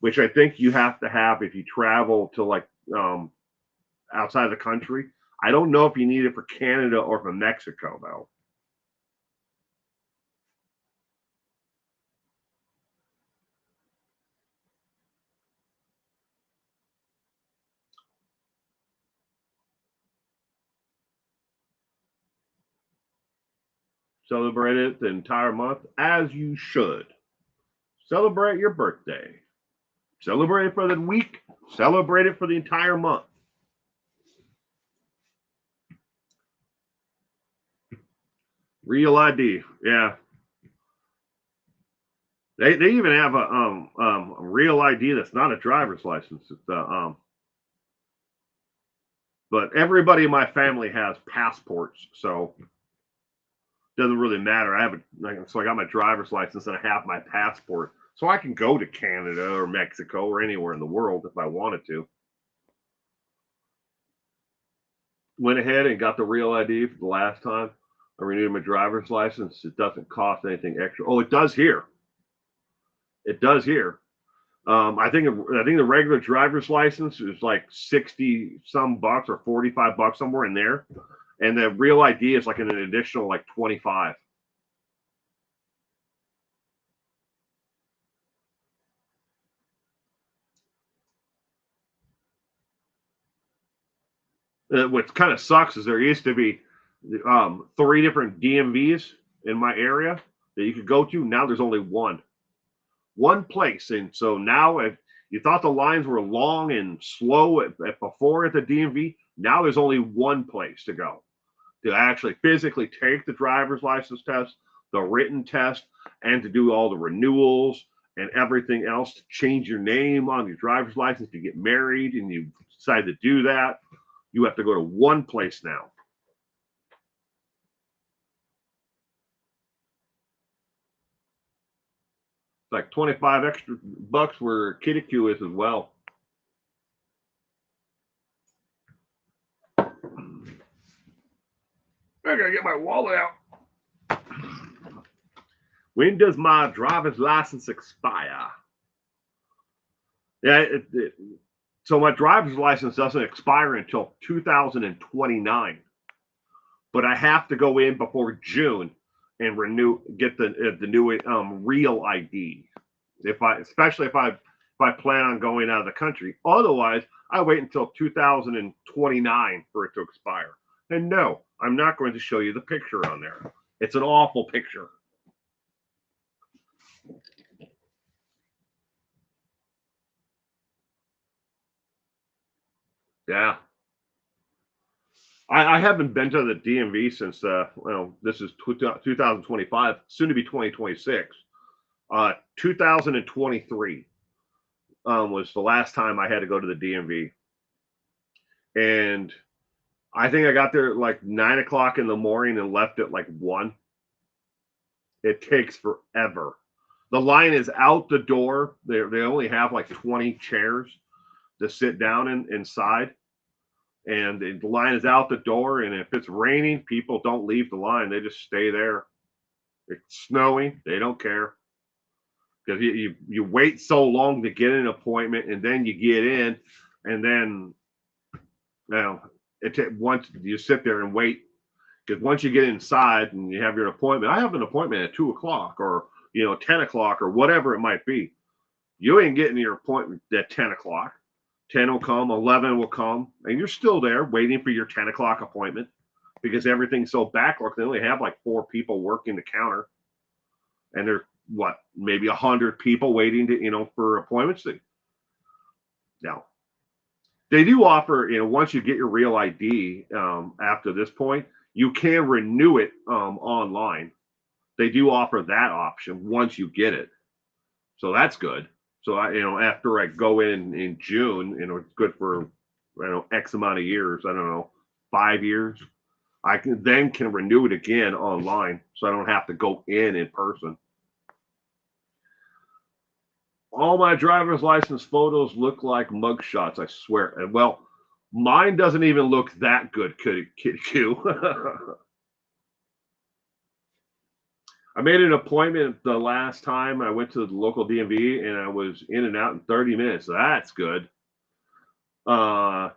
which I think you have to have if you travel to like outside of the country. I don't know if you need it for Canada or for Mexico, though. Celebrate it the entire month, as you should. Celebrate your birthday. Celebrate it for the week. Celebrate it for the entire month. Real ID, yeah. They even have a real ID that's not a driver's license. It's but everybody in my family has passports, so it doesn't really matter. I have so I got my driver's license and I have my passport. So I can go to Canada or Mexico or anywhere in the world if I wanted to. Went ahead and got the real ID for the last time. I renewed my driver's license. It doesn't cost anything extra. Oh, it does here. It does here. I think the regular driver's license is like 60 some bucks or 45 bucks, somewhere in there, and the real ID is like an additional like 25. What kind of sucks is there used to be 3 different DMVs in my area that you could go to. Now there's only one place, and so now if you thought the lines were long and slow before at the DMV, now there's only one place to go to actually physically take the driver's license test, the written test, and to do all the renewals and everything else, to change your name on your driver's license, to get married, and you decide to do that. You have to go to one place now. It's like 25 extra bucks where Kitty Q is as well. I gotta get my wallet out. When does my driver's license expire? Yeah, so my driver's license doesn't expire until 2029, but I have to go in before June and get the new real ID. Especially if I plan on going out of the country. Otherwise, I wait until 2029 for it to expire. And no, I'm not going to show you the picture on there. It's an awful picture. Yeah. I haven't been to the DMV since this is 2025, soon to be 2026. 2023 was the last time I had to go to the DMV, and I think I got there at like 9 o'clock in the morning and left at like 1. It takes forever. The line is out the door. They only have like 20 chairs to sit down inside. And the line is out the door. And if it's raining, people don't leave the line. They just stay there. It's snowing. They don't care. Because you wait so long to get an appointment, and then you get in, and then once you sit there and wait, because once you get inside and you have your appointment, I have an appointment at 2 o'clock or 10 o'clock or whatever it might be. You ain't getting your appointment at 10 o'clock. 10 will come, 11 will come, and you're still there waiting for your 10 o'clock appointment because everything's so backlogged. They only have like 4 people working the counter, and there's maybe 100 people waiting to for appointments. Now, they do offer, once you get your real ID, after this point, you can renew it online. They do offer that option once you get it, so that's good. So after I go in June, it's good for X amount of years. I don't know, 5 years. I can renew it again online, so I don't have to go in person. All my driver's license photos look like mugshots, I swear. Well, mine doesn't even look that good, Kid Q. I made an appointment the last time I went to the local DMV, and I was in and out in 30 minutes. So that's good. I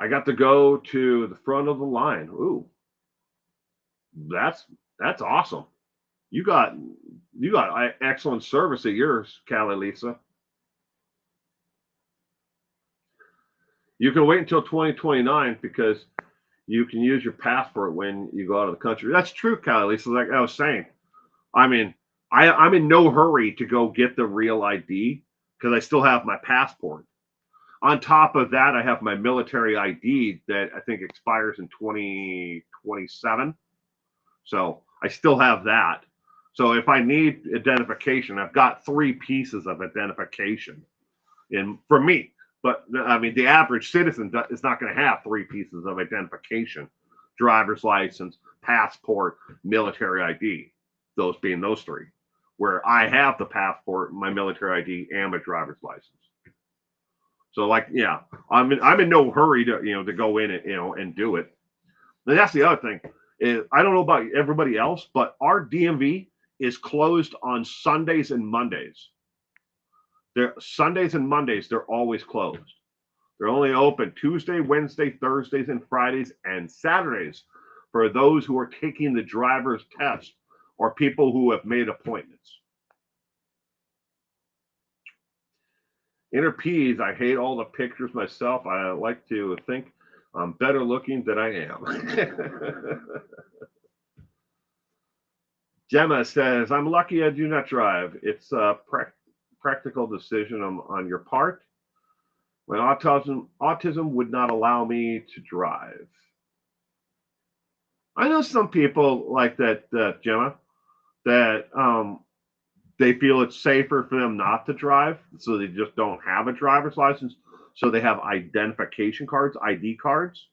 got to go to the front of the line. Ooh, that's awesome. You got excellent service at yours, Callie Lisa. You can wait until 2029 because you can use your passport when you go out of the country. That's true, Callie Lisa. Like I was saying, I mean, I'm in no hurry to go get the real ID because I still have my passport. On top of that, I have my military ID that I think expires in 2027. So I still have that. So if I need identification, I've got 3 pieces of identification for me. But I mean, the average citizen is not going to have 3 pieces of identification: driver's license, passport, military ID. Those being those 3. where I have the passport, my military ID, and my driver's license. So like, yeah, I'm in no hurry to to go in and and do it. And that's the other thing. I don't know about everybody else, but our DMV is closed on Sundays and Mondays. Sundays and Mondays, they're always closed. They're only open Tuesday, Wednesday, Thursdays, and Fridays, and Saturdays for those who are taking the driver's test or people who have made appointments. Inner P's, I hate all the pictures myself. I like to think I'm better looking than I am. Gemma says, I'm lucky I do not drive. It's a practical decision on your part. My autism would not allow me to drive. I know some people like that, Gemma, that they feel it's safer for them not to drive, so they just don't have a driver's license. So they have identification cards, ID cards.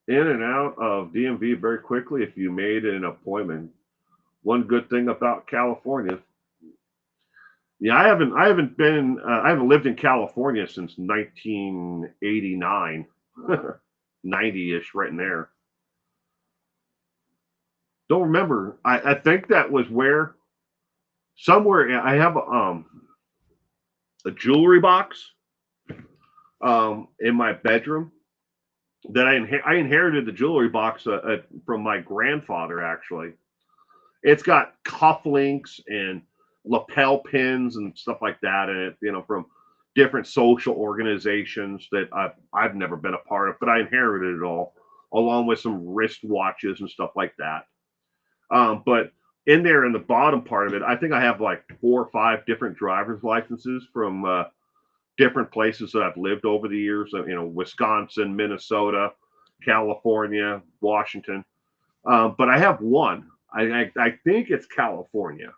In and out of DMV very quickly if you made an appointment. One good thing about California. Yeah, I haven't lived in California since 1989, 90-ish, right in there. Don't remember. I think that was where somewhere I have a jewelry box in my bedroom that I inherited the jewelry box from my grandfather. Actually, it's got cufflinks and lapel pins and stuff like that in it, from different social organizations that I've never been a part of, but I inherited it all, along with some wrist watches and stuff like that. But in there, in the bottom part of it, I think I have like 4 or 5 different driver's licenses from different places that I've lived over the years. Wisconsin, Minnesota, California, Washington. But I have one. I think it's California.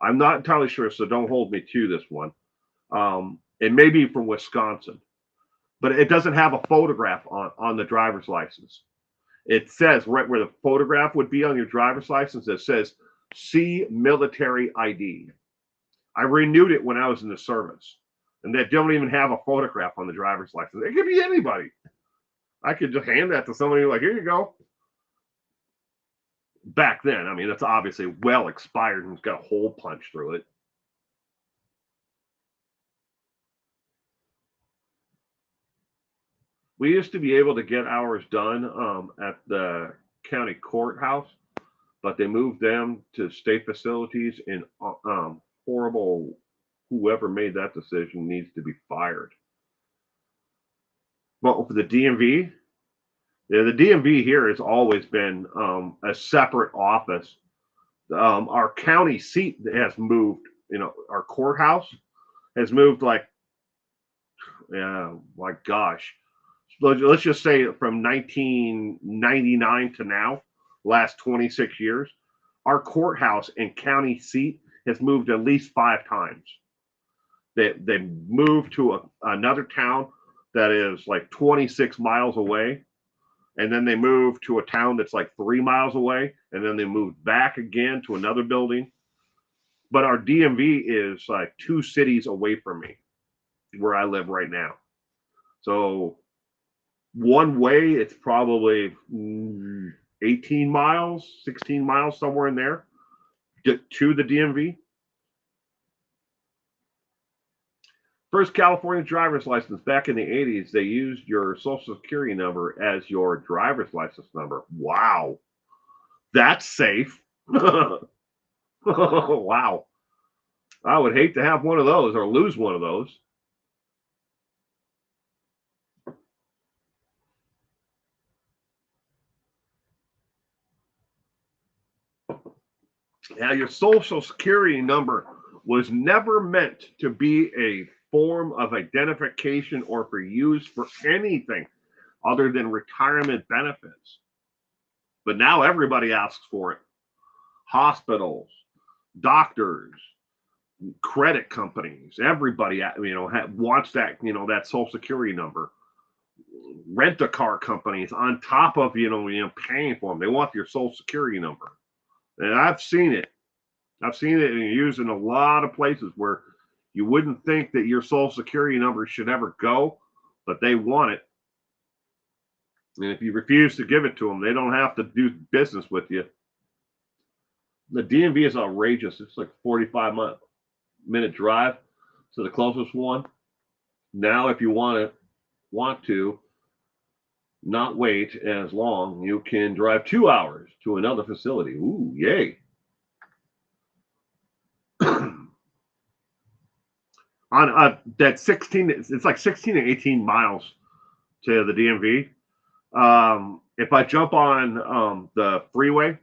I'm not entirely sure, so don't hold me to this one. It may be from Wisconsin, but it doesn't have a photograph on the driver's license. It says right where the photograph would be on your driver's license, it says "See military ID." I renewed it when I was in the service, and they don't even have a photograph on the driver's license. It could be anybody. I could just hand that to somebody like, here you go. Back then, I mean, it's obviously well expired and it's got a hole punched through it. We used to be able to get ours done at the county courthouse, but they moved them to state facilities, and horrible. Whoever made that decision needs to be fired. Well, for the DMV, yeah, the DMV here has always been a separate office. Our county seat has moved. Our courthouse has moved like, yeah, my gosh. Let's just say from 1999 to now, last 26 years, our courthouse and county seat has moved at least 5 times. They moved to another town that is like 26 miles away, and then they moved to a town that's like 3 miles away, and then they moved back again to another building. But our DMV is like 2 cities away from me, where I live right now. So one way, it's probably 18 miles, 16 miles, somewhere in there to the DMV. First California driver's license back in the 80s, they used your social security number as your driver's license number. Wow. That's safe. Wow. I would hate to have one of those or lose one of those. Yeah, your social security number was never meant to be a form of identification or for use for anything other than retirement benefits. But now everybody asks for it. Hospitals, doctors, credit companies, everybody, wants that, that social security number. rent-a-car companies on top of paying for them. They want your social security number, and I've seen it. I've seen it used in a lot of places where you wouldn't think that your social security number should ever go, but they want it. And if you refuse to give it to them, they don't have to do business with you. The DMV is outrageous. It's like 45-minute drive to the closest one. Now, if you want to not wait as long, you can drive 2 hours to another facility. Ooh, yay. On that 16, it's like 16 to 18 miles to the DMV. If I jump on the freeway,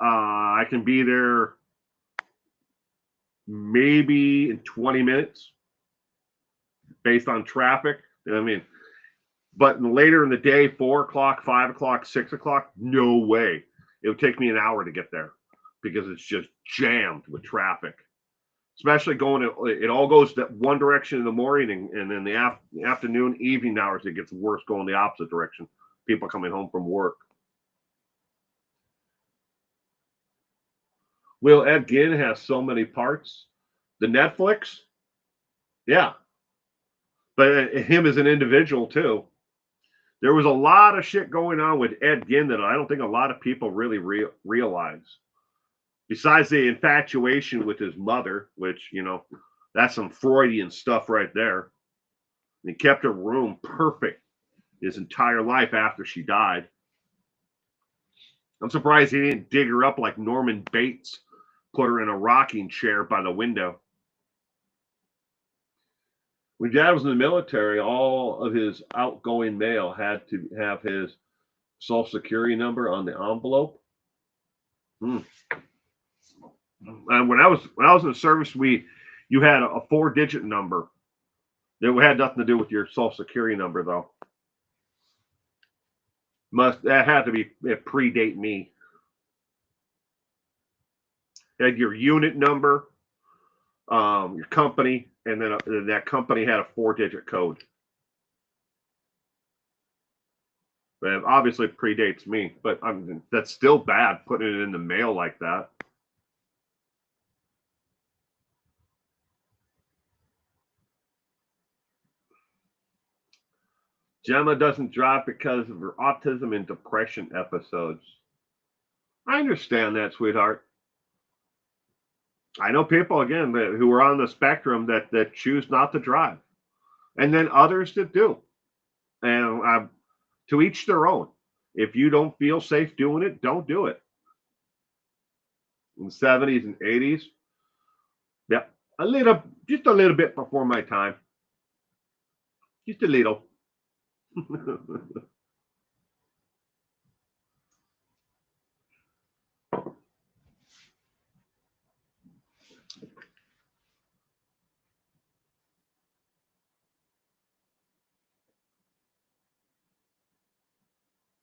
I can be there maybe in 20 minutes based on traffic. I mean, but later in the day, 4 o'clock, 5 o'clock, 6 o'clock, no way. It would take me an hour to get there because it's just jammed with traffic. Especially it all goes that one direction in the morning, and then the afternoon, evening hours, it gets worse going the opposite direction. People coming home from work. Will Ed Gein has so many parts. The Netflix, yeah, but him as an individual too. There was a lot of shit going on with Ed Gein that I don't think a lot of people really realize. Besides the infatuation with his mother, which, that's some Freudian stuff right there. He kept her room perfect his entire life after she died. I'm surprised he didn't dig her up like Norman Bates, put her in a rocking chair by the window. When Dad was in the military, all of his outgoing mail had to have his social security number on the envelope. And when I was in the service, you had a 4-digit number. That had nothing to do with your social security number, though. That had to be predate me. You had your unit number, your company, and then that company had a 4-digit code. But it obviously predates me, but that's still bad putting it in the mail like that. Gemma doesn't drive because of her autism and depression episodes. I understand that, sweetheart. I know people, again, who are on the spectrum that choose not to drive. And then others that do. And to each their own. If you don't feel safe doing it, don't do it. In the 70s and 80s, yeah, just a little bit before my time. Just a little.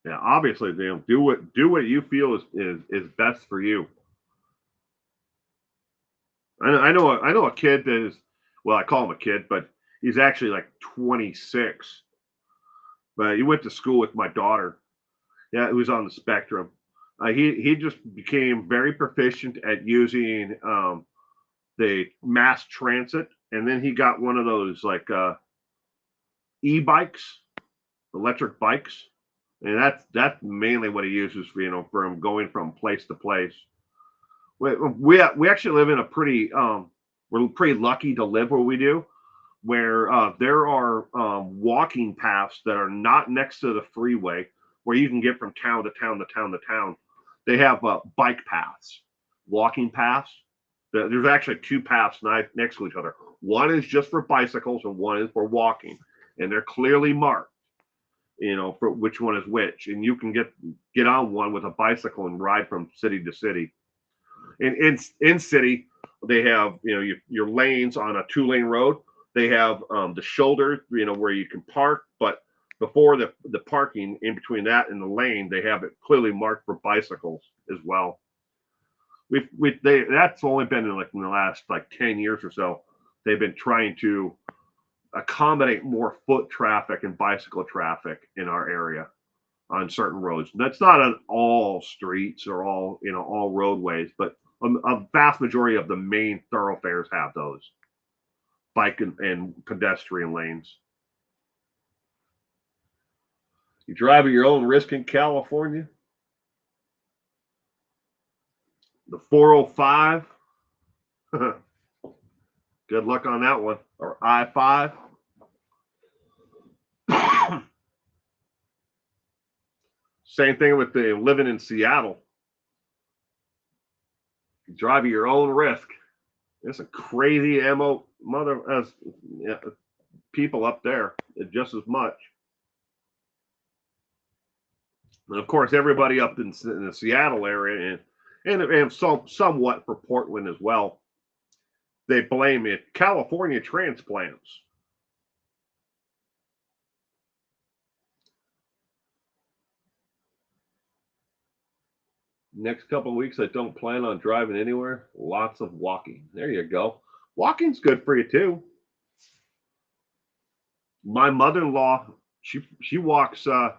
Yeah, obviously, do what you feel is best for you. I know a kid that is, well, I call him a kid, but he's actually like 26. But he went to school with my daughter. Yeah, who's on the spectrum. He just became very proficient at using the mass transit, and then he got one of those like e-bikes, electric bikes, and that's mainly what he uses for from going from place to place. We actually live in a pretty we're pretty lucky to live where we do, where there are walking paths that are not next to the freeway, where you can get from town to town to town to town. They have bike paths, walking paths. There's actually 2 paths next to each other. One is just for bicycles and one is for walking, and they're clearly marked, for which one is which. And you can get on one with a bicycle and ride from city to city. And in city, they have your lanes on a 2-lane road. They have the shoulder, where you can park, but before the parking in between that and the lane, they have it clearly marked for bicycles as well. That's only been in the last 10 years or so. They've been trying to accommodate more foot traffic and bicycle traffic in our area on certain roads. That's not on all streets or all, all roadways, but a vast majority of the main thoroughfares have those bike and pedestrian lanes. You drive at your own risk in California. The 405. Good luck on that one. Or I-5. Same thing with the living in Seattle. You drive at your own risk. There's a crazy people up there, just as much. And of course, everybody up in the Seattle area and somewhat for Portland as well, they blame it California transplants. Next couple of weeks, I don't plan on driving anywhere. Lots of walking. There you go. Walking's good for you too. My mother-in-law, she walks. I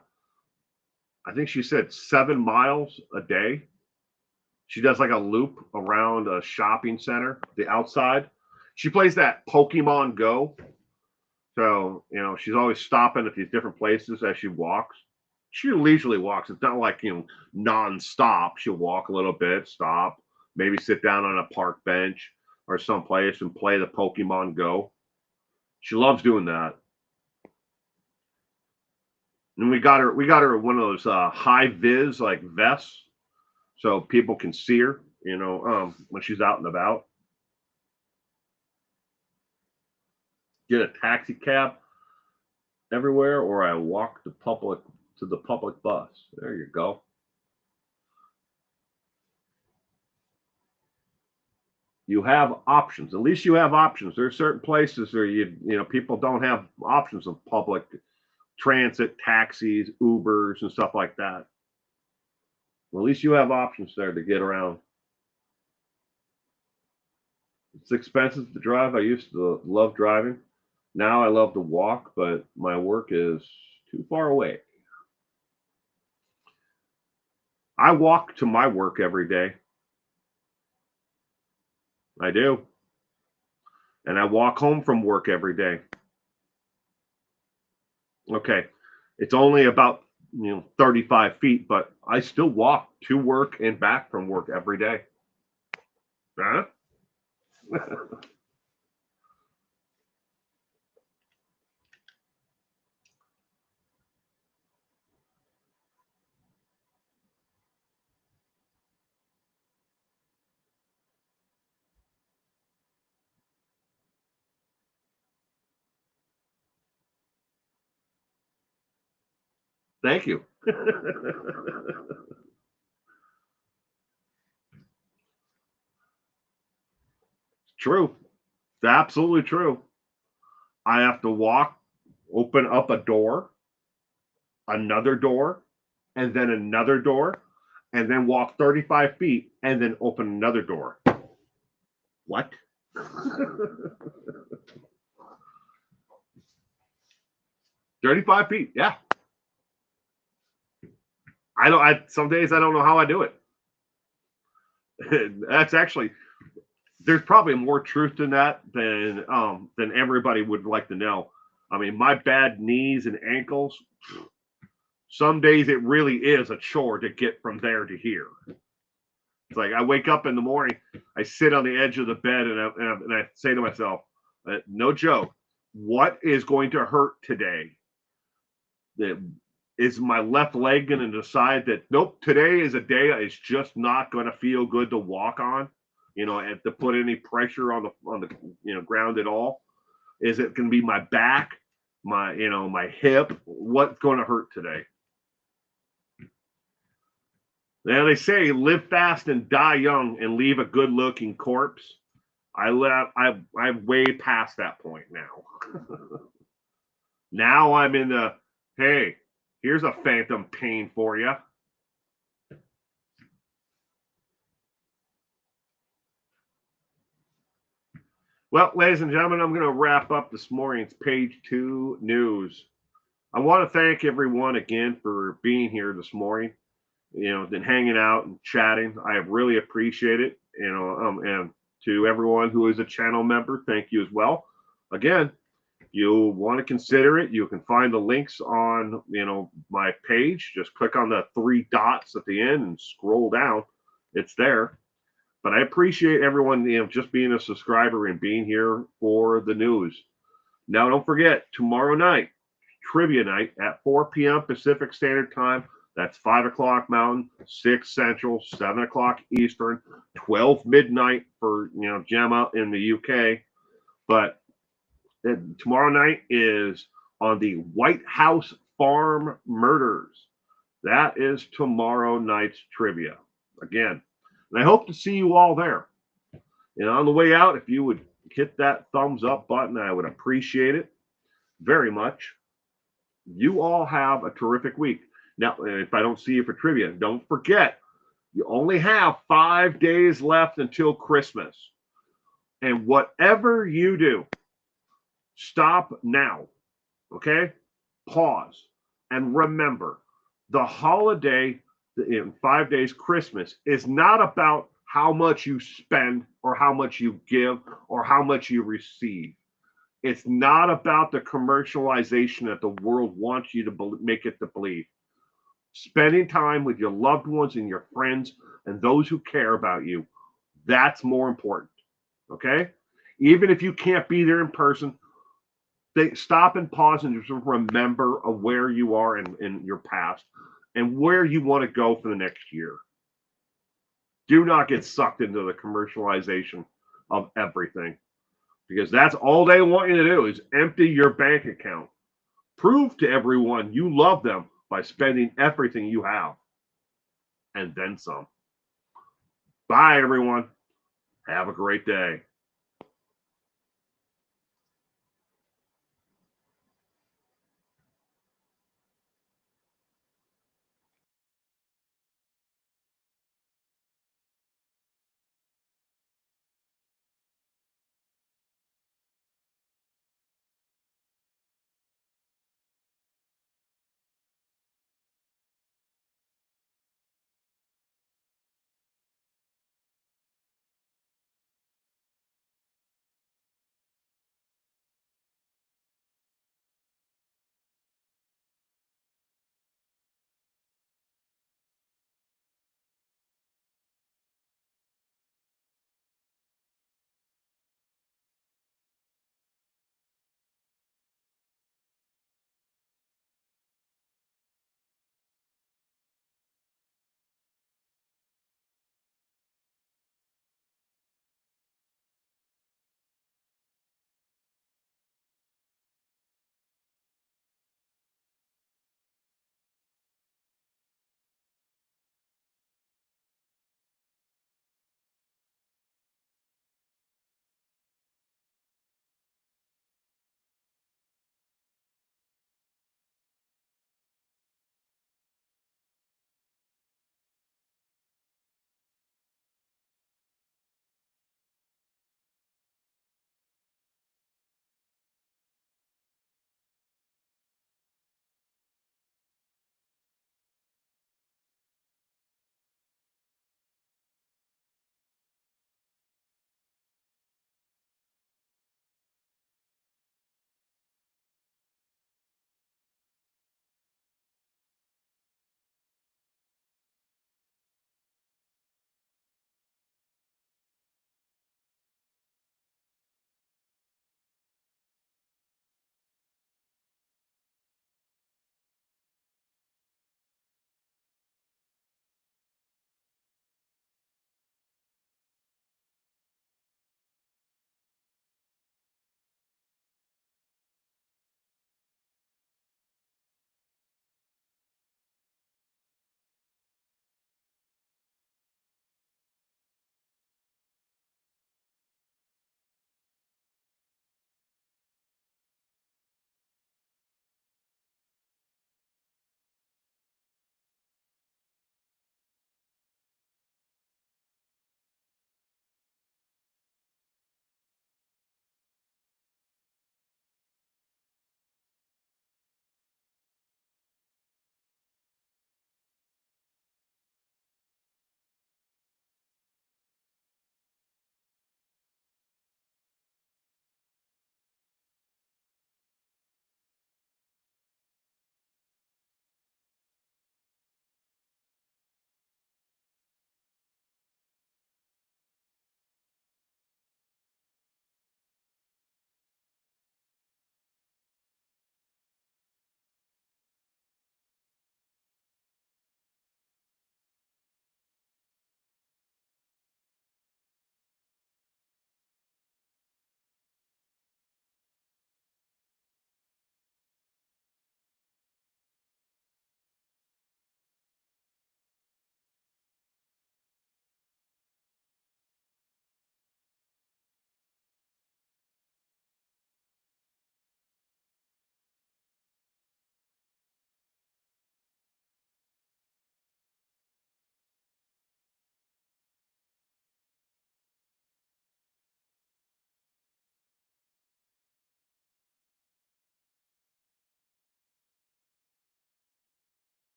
think she said 7 miles a day. She does like a loop around a shopping center, the outside. She plays that Pokemon Go. So, she's always stopping at these different places as she walks. She leisurely walks. It's not like, non-stop. She'll walk a little bit, stop, maybe sit down on a park bench or someplace and play the Pokemon Go. She loves doing that. And we got her one of those high vis like vests so people can see her, when she's out and about. Get a taxi cab everywhere, or I walk to the public bus. There you go. You have options. At least you have options. There are certain places where people don't have options of public transit, taxis, Ubers, and stuff like that. Well, at least you have options there to get around. It's expensive to drive. I used to love driving. Now I love to walk, but my work is too far away. I walk to my work every day. I do. And I walk home from work every day. Okay. It's only about 35 feet, but I still walk to work and back from work every day. Huh? Thank you. True. It's absolutely true. I have to walk, open up a door, another door, and then another door, and then walk 35 feet and then open another door. What? 35 feet, yeah. Some days I don't know how I do it. That's actually, there's probably more truth in that than everybody would like to know. I mean, my bad knees and ankles, some days it really is a chore to get from there to here. It's like I wake up in the morning, I sit on the edge of the bed, and I say to myself, no joke, what is going to hurt today? Is my left leg going to decide that, nope, today is a day it's just not going to feel good to walk on, and to put any pressure on the ground at all? Is it going to be my back, my hip? What's going to hurt today? Now they say live fast and die young and leave a good looking corpse. I'm way past that point now. Now I'm in the, hey, here's a phantom pain for you. Well, ladies and gentlemen, I'm going to wrap up this morning's page 2 news. I want to thank everyone again for being here this morning, and hanging out and chatting. I really appreciate it, and to everyone who is a channel member, thank you as well. Again, you want to consider it, you can find the links on, my page. Just click on the 3 dots at the end and scroll down. It's there. But I appreciate everyone, just being a subscriber and being here for the news. Now, don't forget, tomorrow night, trivia night at 4 p.m. Pacific Standard Time. That's 5 o'clock Mountain, 6 Central, 7 o'clock Eastern, 12 midnight for, Gemma in the UK. But tomorrow night is on the White House Farm Murders. That is tomorrow night's trivia. Again, and I hope to see you all there. And on the way out, if you would hit that thumbs up button, I would appreciate it very much. You all have a terrific week. Now, if I don't see you for trivia, don't forget, you only have 5 days left until Christmas. And whatever you do, stop now, okay? Pause. And remember, the holiday in 5 days, Christmas, is not about how much you spend or how much you give or how much you receive. It's not about the commercialization that the world wants you to make it to believe. Spending time with your loved ones and your friends and those who care about you, that's more important, okay? Even if you can't be there in person, stop and pause and just remember where you are in your past and where you want to go for the next year. Do not get sucked into the commercialization of everything, because that's all they want you to do is empty your bank account. Prove to everyone you love them by spending everything you have and then some. Bye, everyone. Have a great day.